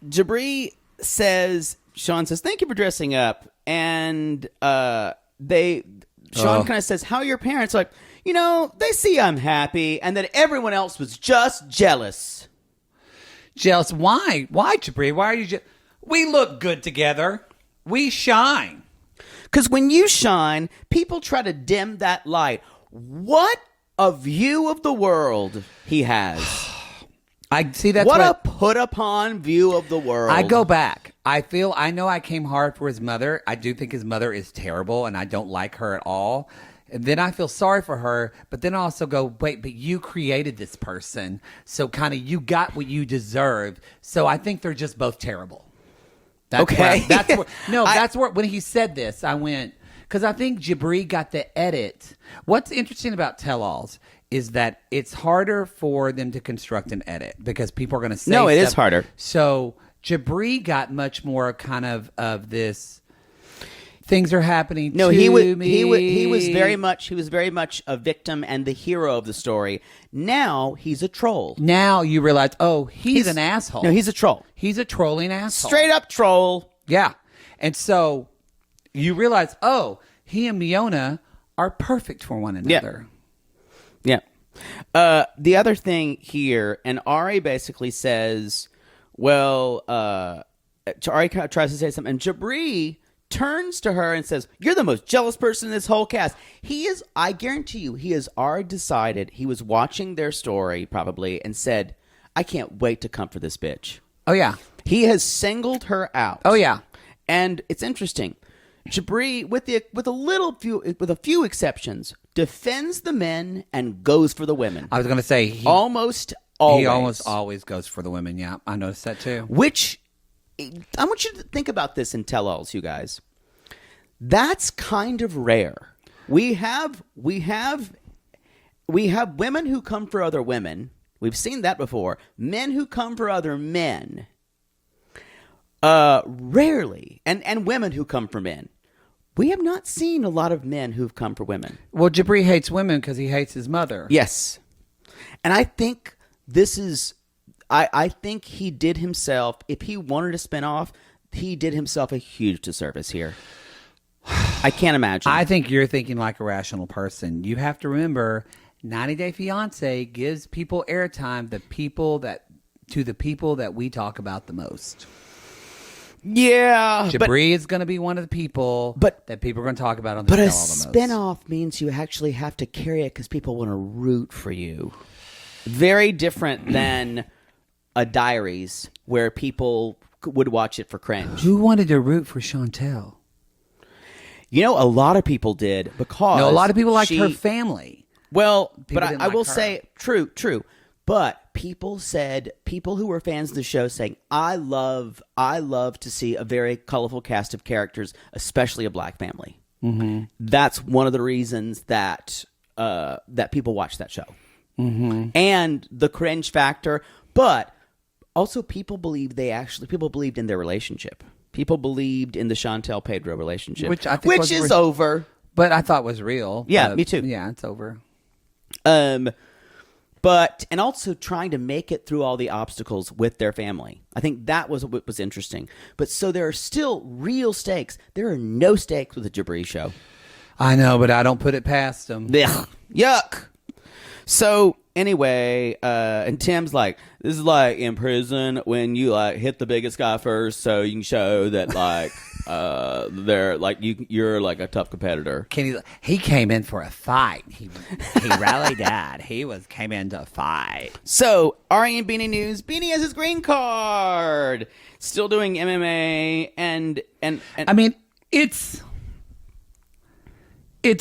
Jabri says, Sean says, thank you for dressing up. And Sean kind of says, how are your parents? Like, they see I'm happy. And that everyone else was just jealous. Jealous? Why? Why, Jabri? Why are you We look good together. We shine. Because when you shine, people try to dim that light. What a view of the world he has. I see that's what a put upon view of the world. I go back. I know I came hard for his mother. I do think his mother is terrible and I don't like her at all. And then I feel sorry for her, but then I also go, wait, but you created this person. So kind of you got what you deserve. So I think they're just both terrible. Okay. That's where when he said this, I went, because I think Jabri got the edit. What's interesting about tell-alls is that it's harder for them to construct an edit because people are going to say it stuff. is harder. So Jabri got much more kind of this things are happening to me. He was very much a victim and the hero of the story. Now he's a troll. Now you realize, he's an asshole. No, he's a troll. He's a trolling asshole. Straight up troll. Yeah. And so you realize, he and Miona are perfect for one another. Yeah. The other thing here, and Ari basically says, well, Ari tries to say something, and Jabri turns to her and says, "You're the most jealous person in this whole cast." He is, I guarantee you, he has already decided, he was watching their story probably and said, "I can't wait to come for this bitch." Oh, yeah. He has singled her out. Oh, yeah. And it's interesting. Jabri, with a few exceptions, defends the men and goes for the women. I was going to say, he almost always. He almost always goes for the women, yeah. I noticed that too. Which, I want you to think about this in tell-alls, you guys. That's kind of rare. We have women who come for other women. We've seen that before. Men who come for other men. Rarely. And women who come for men. We have not seen a lot of men who've come for women. Well, Jabri hates women because he hates his mother. Yes. And I think this is... I think he did himself... If he wanted to spin off, he did himself a huge disservice here. I can't imagine. I think you're thinking like a rational person. You have to remember, 90 Day Fiance gives people airtime, the people that we talk about the most. Yeah. Jabri is going to be one of the people that people are going to talk about on the But show a all the most. spin-off means you actually have to carry it because people want to root for you. Very different than a Diaries where people would watch it for cringe. Who wanted to root for Chantel? You know, a lot of people did because... No, a lot of people liked her family. Well, People but didn't I like will her. say, true. But people who were fans of the show saying, I love to see a very colorful cast of characters, especially a black family. Mm-hmm. That's one of the reasons that people watch that show. Mm-hmm. And the cringe factor, but also people believed in their relationship. People believed in the Chantel Pedro relationship, Which I think is over. But I thought was real. Yeah, me too. Yeah, it's over. But and also trying to make it through all the obstacles with their family. I think that was what was interesting. But so there are still real stakes. There are no stakes with the Jabri show. I know, but I don't put it past them. Ugh, yuck. So anyway, and Tim's like, this is like in prison when you like hit the biggest guy first, so you can show that like they're like you're like a tough competitor. He came in for a fight. He really did. He came in to fight. So Ari and Beanie News. Beanie has his green card. Still doing MMA and I mean, it's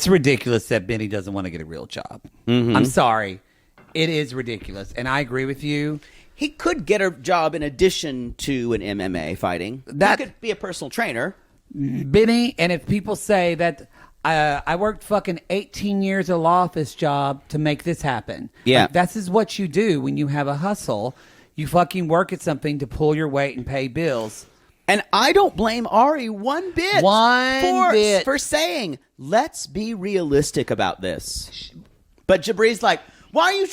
ridiculous that Benny doesn't want to get a real job. Mm-hmm. I'm sorry. It is ridiculous. And I agree with you. He could get a job in addition to an MMA fighting. He could be a personal trainer. Benny, and if people say that I worked fucking 18 years a law office job to make this happen. Yeah. Like, this is what you do when you have a hustle. You fucking work at something to pull your weight and pay bills. And I don't blame Ari one bit. For saying, let's be realistic about this. But Jabri's like, you're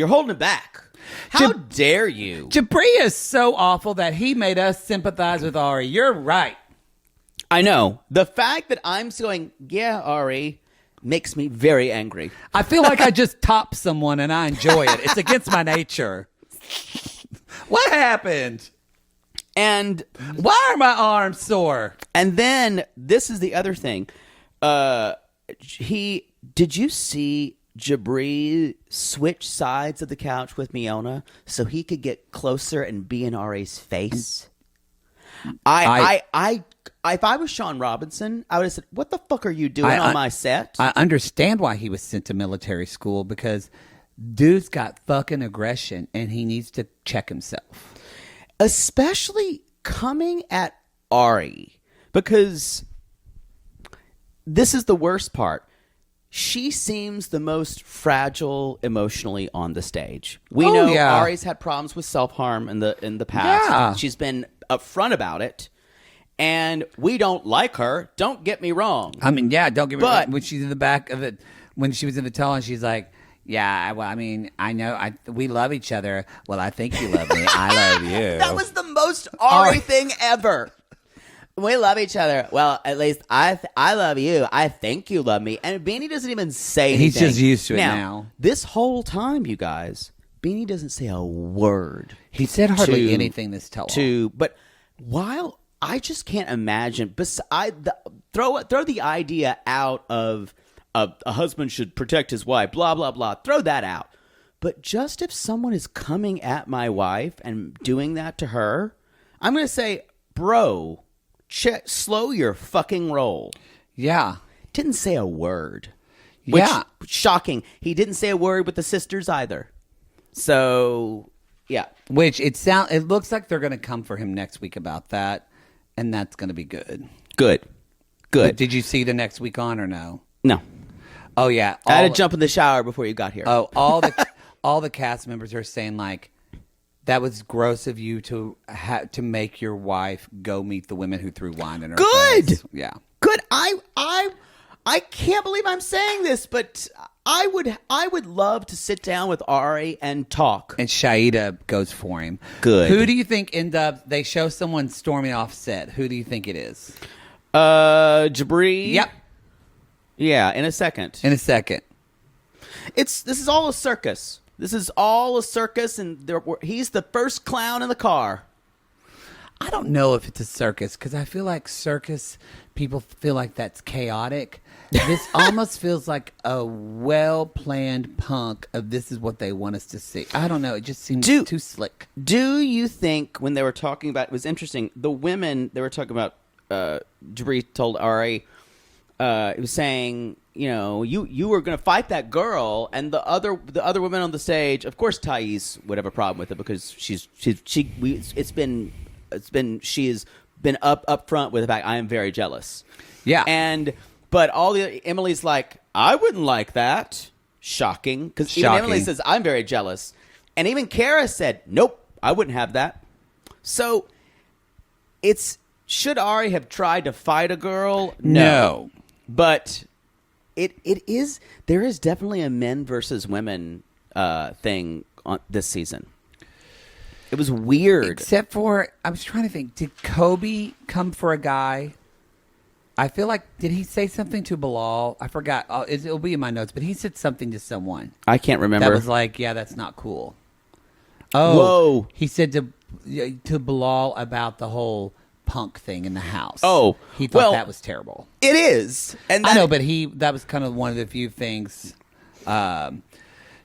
holding it back. How dare you? Jabri is so awful that he made us sympathize with Ari. You're right. I know. The fact that I'm going, yeah, Ari, makes me very angry. I feel like I just topped someone and I enjoy it. It's against my nature. What happened? And why are my arms sore? And then this is the other thing. Did you see Jabri switch sides of the couch with Miona so he could get closer and be in Ari's face? If I was Sean Robinson, I would have said, "What the fuck are you doing on my set?" I understand why he was sent to military school, because dude's got fucking aggression and he needs to check himself. Especially coming at Ari, because this is the worst part. She seems the most fragile emotionally on the stage. We know Ari's had problems with self-harm in the past. Yeah. She's been upfront about it. And we don't like her. Don't get me wrong. I mean, yeah, don't get me wrong. When she's in the back of it, when she was in the tell, and she's like, yeah, well, I mean, I know we love each other. Well, I think you love me. I love you. That was the most Ari thing ever. We love each other. Well, at least I love you. I think you love me. And Beanie doesn't even say anything. He's just used to it now. This whole time, you guys, Beanie doesn't say a word. He said hardly anything this tell-all. But while I just can't imagine, throw the idea out of a husband should protect his wife, blah, blah, blah. Throw that out. But just if someone is coming at my wife and doing that to her, I'm going to say, bro, slow your fucking roll. Yeah. Didn't say a word. Yeah. Shocking. He didn't say a word with the sisters either. So, yeah. Which it looks like they're going to come for him next week about that, and that's going to be good. Good. But did you see the next week on or no? No. Oh yeah. I had to jump in the shower before you got here. Oh, all the cast members are saying like, that was gross of you to make your wife go meet the women who threw wine in her face. Yeah. Good. I can't believe I'm saying this, but I would love to sit down with Ari and talk. And Shaida goes for him. Good. Who do you think they show someone storming off set? Who do you think it is? Jabri. Yep. Yeah, in a second. This is all a circus. This is all a circus, and he's the first clown in the car. I don't know if it's a circus, because I feel like circus people feel like that's chaotic. This almost feels like a well-planned punk of this is what they want us to see. I don't know. It just seems too slick. Do you think when they were talking about, it was interesting, the women, they were talking about, Jabri told Ari, it was saying, you know, you were going to fight that girl, and the other women on the stage, of course, Thais would have a problem with it because she has been up front with the fact I am very jealous. Yeah, but Emily's like, I wouldn't like that. Shocking, because even Emily says I'm very jealous, and even Kara said, nope, I wouldn't have that. So should Ari have tried to fight a girl? No. But there is definitely a men versus women thing on this season. It was weird. Except for, I was trying to think, did Kobe come for a guy? I feel like, did he say something to Bilal? I forgot. It'll be in my notes, but he said something to someone. I can't remember. That was like, yeah, that's not cool. Oh, whoa. He said to Bilal about the whole punk thing in the house. Oh, he thought that was terrible. It is, and I know, but that was kind of one of the few things.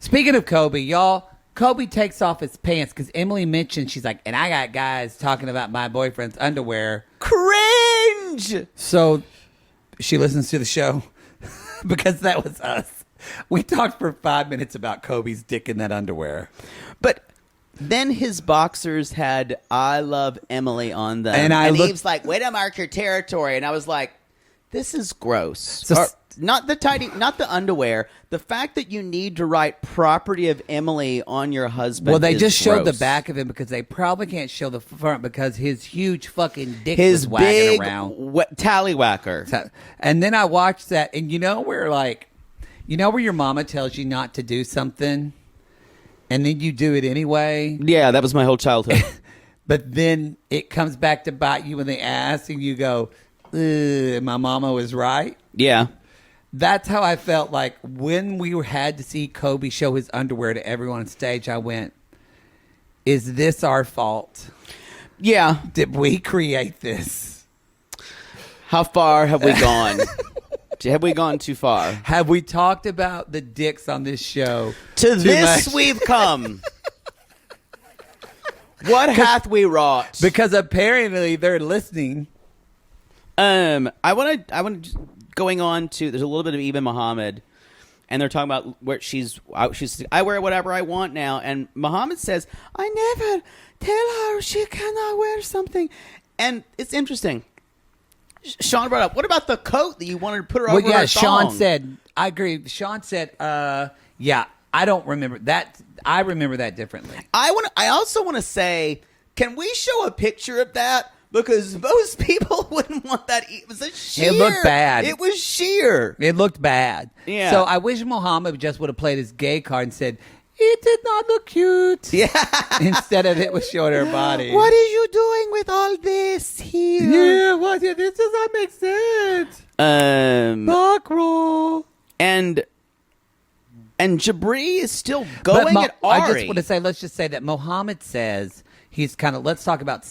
Speaking of Kobe, y'all, Kobe takes off his pants because Emily mentioned, she's like, and I got guys talking about my boyfriend's underwear. Cringe. So she listens to the show because that was us. We talked for 5 minutes about Kobe's dick in that underwear, but. Then his boxers had "I love Emily" on them, and he was like, "Way to mark your territory." And I was like, "This is gross." So, not the underwear. The fact that you need to write "property of Emily" on your husband. Well, they just showed gross. the back of him because they probably can't show the front because his huge fucking dick his was wagging big around. Tallywhacker. And then I watched that, and where your mama tells you not to do something. And then you do it anyway. Yeah, that was my whole childhood. But then it comes back to bite you in the ass, and you go, my mama was right. Yeah. That's how I felt like when we had to see Kobe show his underwear to everyone on stage. I went, is this our fault? Yeah. Did we create this? How far have we gone? Have we gone too far? Have we talked about the dicks on this show? To this much? We've come. What hath we wrought? Because apparently they're listening. I want to going on to. There's a little bit of Ibn Muhammad, and they're talking about where she's. I wear whatever I want now, and Muhammad says, "I never tell her she cannot wear something," and it's interesting. Sean brought up, what about the coat that you wanted to put her over her thong? Sean said, I agree. Sean said, yeah, I don't remember that. I remember that differently. I also want to say, can we show a picture of that? Because most people wouldn't want that. It was sheer. It looked bad. It was sheer. It looked bad. Yeah. So I wish Muhammad just would have played his gay card and said, it did not look cute. Yeah. Instead of it was showing her body. What are you doing with all this here? Yeah, what? Yeah, this does not make sense. Macro. And Jabri is still going at Ari. I just want to say, let's just say that Mohammed says he's kind of, let's talk about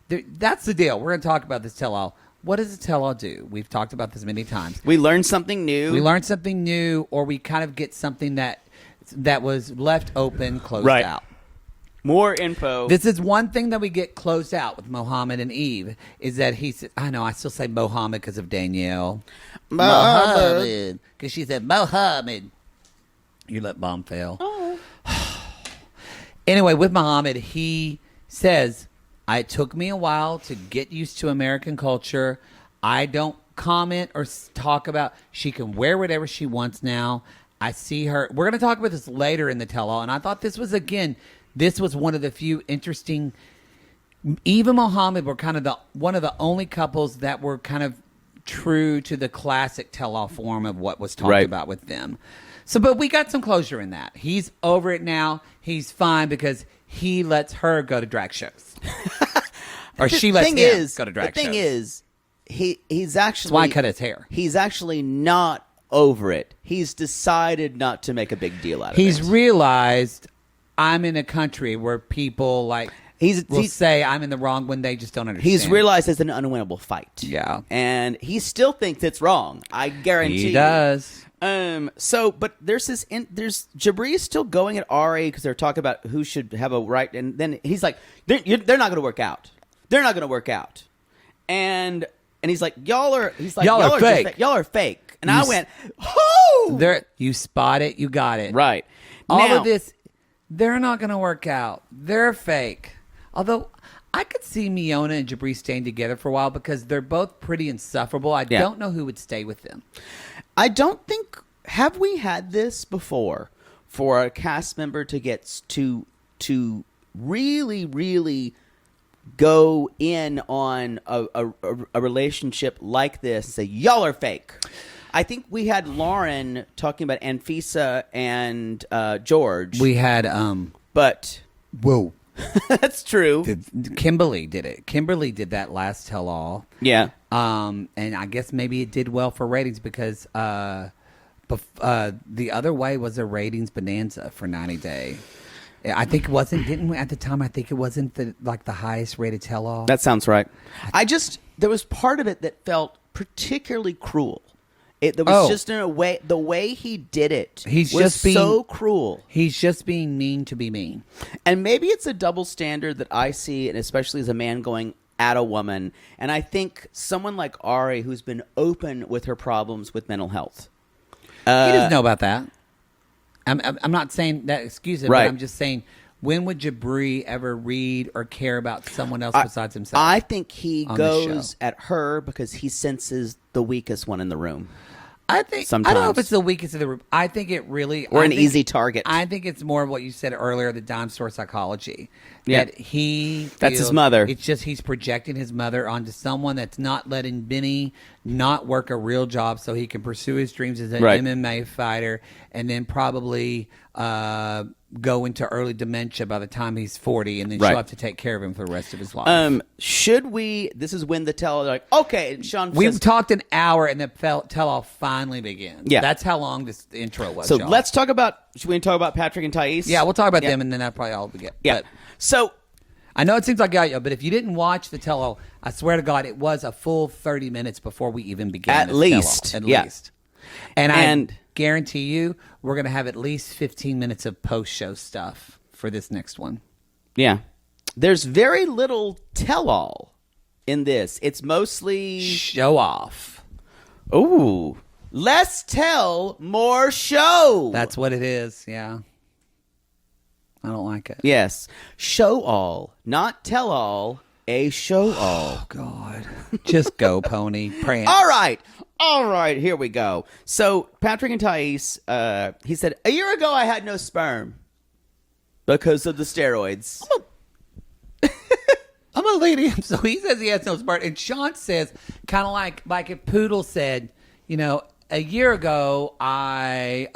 that's the deal. We're going to talk about this tell-all. What does a tell-all do? We've talked about this many times. We learned something new. We learn something new, or we kind of get something that was left open, closed Right. out. More info. This is one thing that we get closed out with Mohammed and Eve, is that he said, I know, I still say Mohammed because of Danielle. Mohammed. Because she said, Mohammed. You let bomb fail. Oh. Anyway, with Mohammed, he says, it took me a while to get used to American culture. I don't comment or talk about, she can wear whatever she wants now. I see her. We're going to talk about this later in the tell-all. And I thought this was one of the few interesting, Eve and Mohammed were kind of one of the only couples that were kind of true to the classic tell-all form of what was talked about with them. So, but we got some closure in that. He's over it now. He's fine because he lets her go to drag shows. Or she lets him go to drag shows. The thing is, he's actually... That's why I cut his hair. He's actually not over it. He's decided not to make a big deal out of it. He's realized I'm in a country where people will say I'm in the wrong when they just don't understand. He's realized it's an unwinnable fight. Yeah. And he still thinks it's wrong. I guarantee he does. But there's Jabri is still going at Ari because they're talking about who should have a right, and then he's like, they're not going to work out. They're not going to work out, and he's like, y'all are fake. Y'all are fake. And I went, oh, You spot it. You got it. right. All Now, of this, they're not going to work out. They're fake. Although I could see Miona and Jabri staying together for a while because they're both pretty insufferable. I don't know who would stay with them. I don't think, have we had this before for a cast member to get to really, really go in on a relationship like this and say, y'all are fake. I think we had Lauren talking about Anfisa and George. We had, but whoa. that's true. Kimberly did it. Kimberly did that last tell-all. Yeah. And I guess maybe it did well for ratings because the other way was a ratings bonanza for 90 Day. I think it wasn't, didn't we, at the time, I think it wasn't the highest rated tell-all. That sounds right. There was part of it that felt particularly cruel. There was just in a way, the way he did it was so cruel. He's just being mean to be mean. And maybe it's a double standard that I see, and especially as a man going at a woman. And I think someone like Ari, who's been open with her problems with mental health. He doesn't know about that. I'm not saying that excuse it, right. But I'm just saying, when would Jabri ever read or care about someone else besides himself? I think he goes at her because he senses the weakest one in the room. I think sometimes. I don't know if it's the weakest of the group. I think it really easy target. I think it's more of what you said earlier, the dime store psychology. Yeah, that he that's his mother. It's just he's projecting his mother onto someone that's not letting Benny not work a real job so he can pursue his dreams as an MMA fighter, and then probably go into early dementia by the time he's 40, and then she'll have to take care of him for the rest of his life. Should we? This is when the like okay, Sean. We've talked an hour, and the tell-all finally begins. Yeah, that's how long this intro was. So y'all. let's talk about. Should we talk about Patrick and Thais? Yeah, we'll talk about them, and then that's probably all we get. Yeah. But so I know it seems like but if you didn't watch the tell-all, I swear to God, it was a full 30 minutes before we even began. At least, at least. And I guarantee you, we're going to have at least 15 minutes of post-show stuff for this next one. Yeah. There's very little tell-all in this. It's mostly show off. Ooh. Less tell, more show. That's what it is, yeah. I don't like it. Yes. Show all, not tell all, a show all. Oh, God. Just go, pony. Prance. All right, here we go. So, Patrick and Thais, he said, a year ago I had no sperm because of the steroids. I'm a lady. So he says he has no sperm. And Sean says, kind of like if Poodle said, a year ago I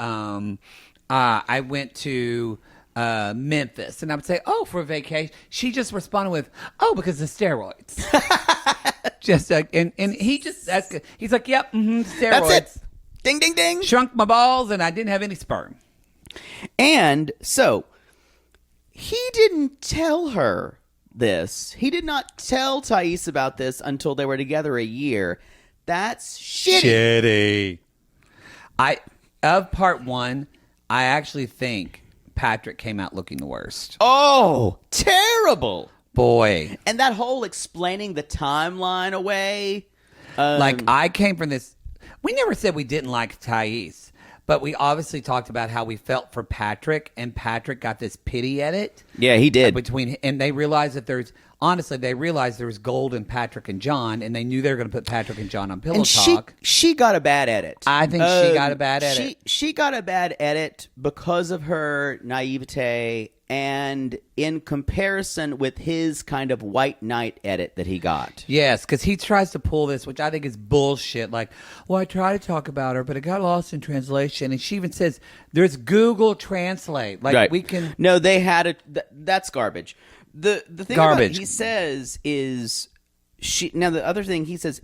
I went to Memphis, and I would say, "Oh, for a vacation." She just responded with, "Oh, because of steroids." Just and he just he's like, "Yep, steroids." That's it. Ding, ding, ding. Shrunk my balls, and I didn't have any sperm. And so he didn't tell her this. He did not tell Thais about this until they were together a year. That's shitty. Of part one, I actually think Patrick came out looking the worst. Oh, terrible. Boy. And that whole explaining the timeline away. Like, I came from this. We never said we didn't like Thais, but we obviously talked about how we felt for Patrick, and Patrick got this pity edit. Yeah, he did. And they realized that they realized there was gold in Patrick and John, and they knew they were going to put Patrick and John on Pillow And Talk. she got a bad edit. I think she got a bad edit. She got a bad edit because of her naivete and in comparison with his kind of white knight edit that he got. Yes, because he tries to pull this, which I think is bullshit. Like, well, I try to talk about her, but it got lost in translation. And she even says, there's Google Translate. Like, Right. we can... No, they had it. That's garbage. The thing Garbage. about he says is she. Now the other thing he says,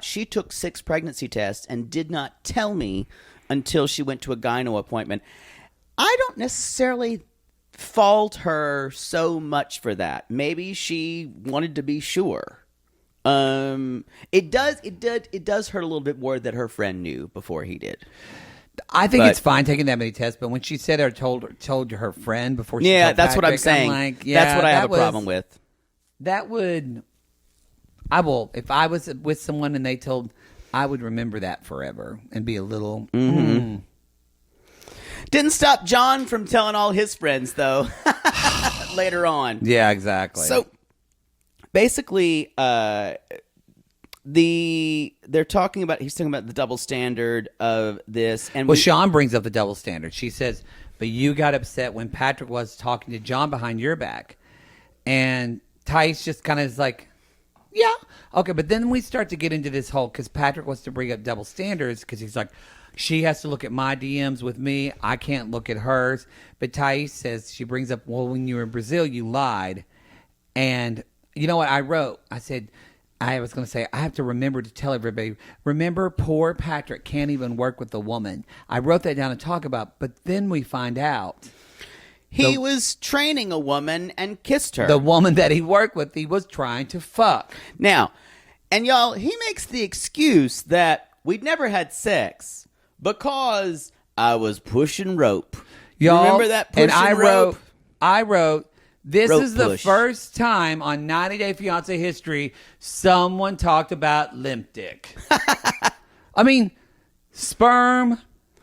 she took 6 pregnancy tests and did not tell me until she went to a gyno appointment. I don't necessarily fault her so much for that. Maybe she wanted to be sure. It does hurt a little bit more that her friend knew before he did. I think it's fine taking that many tests, but when she said or told her friend before she told that's what I'm Patrick, saying. like, yeah, that's what I have a problem with. That would... if I was with someone and they told... I would remember that forever and be a little... Didn't stop John from telling all his friends, though, later on. Yeah, exactly. So, basically, he's talking about the double standard of this. And Well, Sean brings up the double standard. She says, but you got upset when Patrick was talking to John behind your back. And Thais just kind of is like, yeah, okay. But then we start to get into this whole, because Patrick wants to bring up double standards, because he's like, she has to look at my DMs with me. I can't look at hers. But Thais says, she brings up, well, when you were in Brazil, you lied. And you know what I wrote? I said, I was going to say, I have to remember to tell everybody, remember, poor Patrick can't even work with a woman. I wrote that down and talk about, but then we find out he was training a woman and kissed her. the woman that he worked with, he was trying to fuck. Now, and y'all, he makes the excuse that we'd never had sex because I was pushing rope. Y'all, Remember that pushing and rope? I wrote, this Rope is the push. first time on 90 Day Fiancé history someone talked about limp dick. I mean, sperm,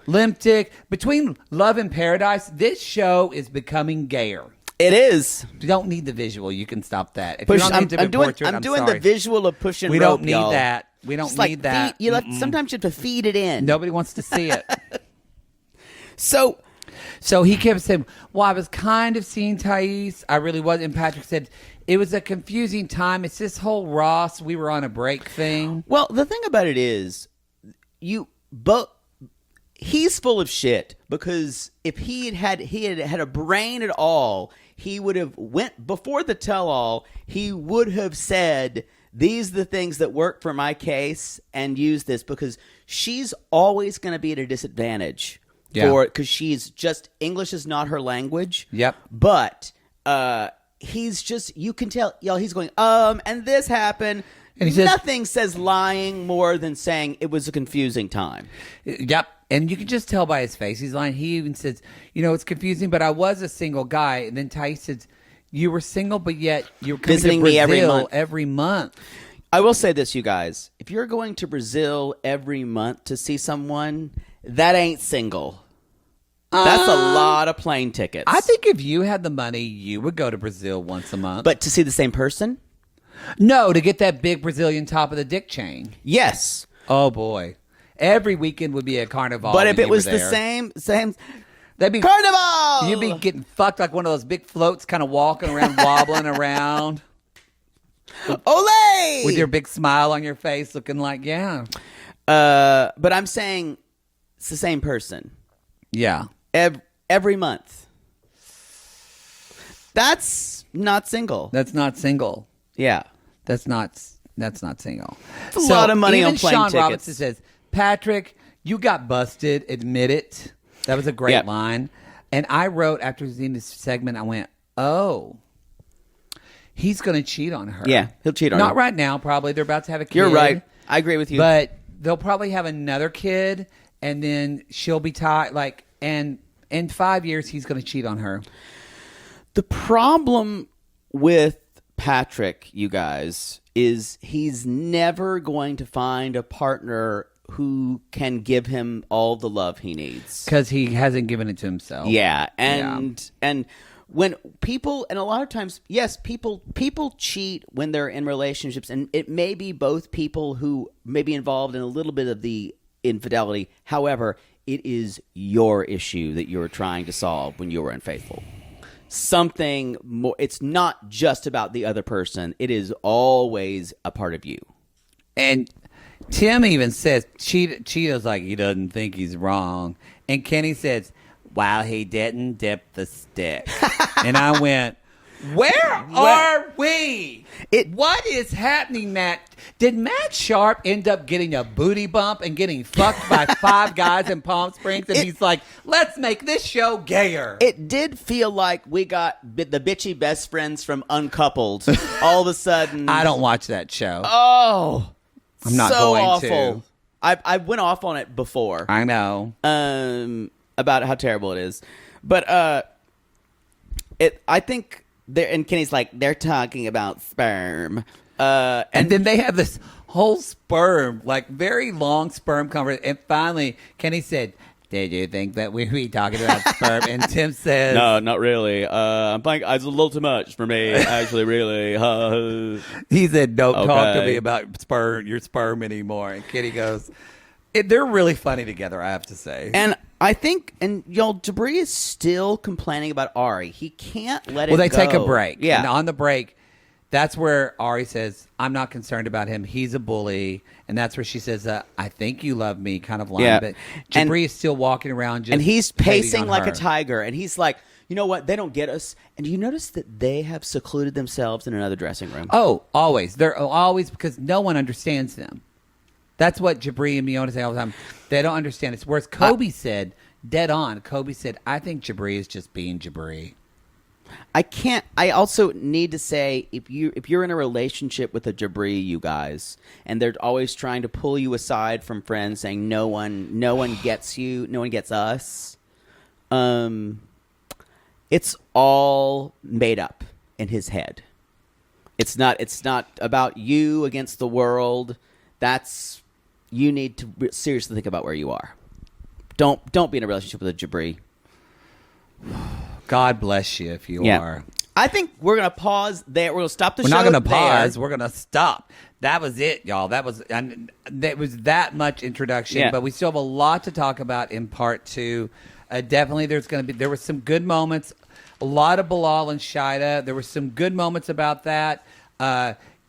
limp dick. Between Love and Paradise, this show is becoming gayer. It is. You don't need the visual. You can stop that. If Push, you don't I'm, need to I'm doing, portrait, I'm doing sorry. the visual of pushing We rope, don't need y'all. that. We don't Just like need that. Sometimes you have to feed it in. Nobody wants to see it. So he kept saying, well, I was kind of seeing Thais. I really was. And Patrick said, it was a confusing time. It's this whole Ross, we were on a break thing. Well, the thing about it is, he's full of shit, because if he had a brain at all, he would have went before the tell-all. He would have said, these are the things that work for my case, and use this, because she's always going to be at a disadvantage. Yeah. Because she's just, English is not her language. Yep. But he's just, you can tell, y'all, he's going, and this happened. And he says, nothing says lying more than saying it was a confusing time. Yep. And you can just tell by his face. He's lying. He even says, it's confusing, but I was a single guy. And then Thais says, you were single, but yet you were coming Visiting to me Brazil every month. every month. I will say this, you guys. If you're going to Brazil every month to see someone, that ain't single. That's a lot of plane tickets. I think if you had the money, you would go to Brazil once a month. But to see the same person? No, to get that big Brazilian top of the dick chain. Yes. Oh, boy. Every weekend would be a carnival. But if when it you was were the there. same That'd be carnival, You'd be getting fucked like one of those big floats, kind of walking around, wobbling around. Olay! With your big smile on your face, looking like, yeah. But I'm saying it's the same person. Yeah. every month. That's not single. That's not single. Yeah. That's not single. It's a lot of money even on plane Sean tickets. Robinson says, Patrick, you got busted. Admit it. That was a great Yeah. line. And I wrote after seeing this segment, I went, oh, he's going to cheat on her. Yeah, he'll cheat on her. Not right now, probably. They're about to have a kid. You're right. I agree with you. But they'll probably have another kid, and then she'll be tied. And in 5 years, he's going to cheat on her. The problem with Patrick, you guys, is he's never going to find a partner who can give him all the love he needs. Because he hasn't given it to himself. Yeah, and when people, and a lot of times, yes, people cheat when they're in relationships, and it may be both people who may be involved in a little bit of the infidelity. However, it is your issue that you're trying to solve when you were unfaithful. Something more. It's not just about the other person. It is always a part of you. And Tim even says, Cheeto's like, he doesn't think he's wrong. And Kenny says, well, he didn't dip the stick. And I went, where are we? What is happening, Matt? Did Matt Sharp end up getting a booty bump and getting fucked by 5 guys in Palm Springs? And he's like, let's make this show gayer. It did feel like we got the bitchy best friends from Uncoupled. All of a sudden. I don't watch that show. Oh, I'm not so going awful. to. I went off on it before. I know. About how terrible it is. But I think and Kenny's like, they're talking about sperm. And then they have this whole sperm, like very long sperm conversation. And finally, Kenny said, did you think that we'd be talking about sperm? And Tim says, No, not really. I'm thinking it's a little too much for me, actually, really. he said, don't talk to Okay. me about your sperm anymore. And Kenny goes, they're really funny together, I have to say. And I think, and y'all, Jabri is still complaining about Ari. He can't let it go. Well, they take a break. Yeah. And on the break, that's where Ari says, I'm not concerned about him. He's a bully. And that's where she says, I think you love me, kind of line. Yeah. But And- Jabri is still walking around just And he's hating pacing on like her. a tiger. And he's like, you know what? They don't get us. And do you notice that they have secluded themselves in another dressing room? Oh, always. They're always, because no one understands them. That's what Jabri and Miona say all the time. They don't understand it. Whereas Kobe said, dead on, Kobe said, I think Jabri is just being Jabri. I also need to say, if you're in a relationship with a Jabri, you guys, and they're always trying to pull you aside from friends, saying no one gets you, no one gets us. It's all made up in his head. It's not about you against the world. You need to seriously think about where you are. Don't be in a relationship with a Jabri. God bless you if you are. I think we're going to pause there. We're going to stop the We're show not going to there. pause. We're going to stop. That was it, y'all. That was that much introduction, Yeah. but we still have a lot to talk about in part 2. Definitely, there were some good moments. A lot of Bilal and Shida. There were some good moments about that.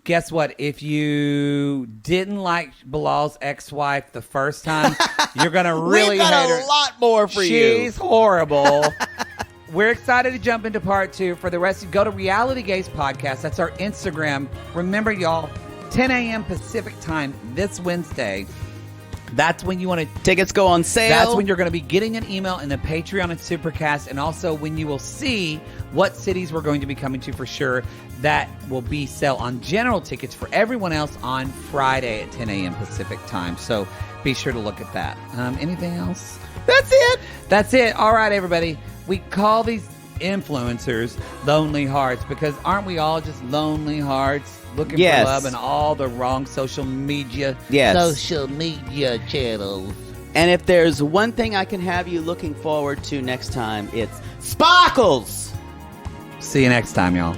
Guess what? If you didn't like Bilal's ex-wife the first time, you're going to really We've got hate her. a lot more for you. She's horrible. We're excited to jump into part 2. For the rest, go to Reality Gaze Podcast. That's our Instagram. Remember, y'all, 10 a.m. Pacific time this Wednesday. That's when you want to. Tickets go on sale. That's when you're going to be getting an email in the Patreon and Supercast, and also when you will see what cities we're going to be coming to for sure. That will be sale on general tickets for everyone else on Friday at 10 a.m. Pacific time. So be sure to look at that. Anything else? That's it. That's it. All right, everybody. We call these influencers lonely hearts because aren't we all just lonely hearts looking Yes. for love in all the wrong social media channels? And if there's one thing I can have you looking forward to next time, it's Sparkles. See you next time, y'all.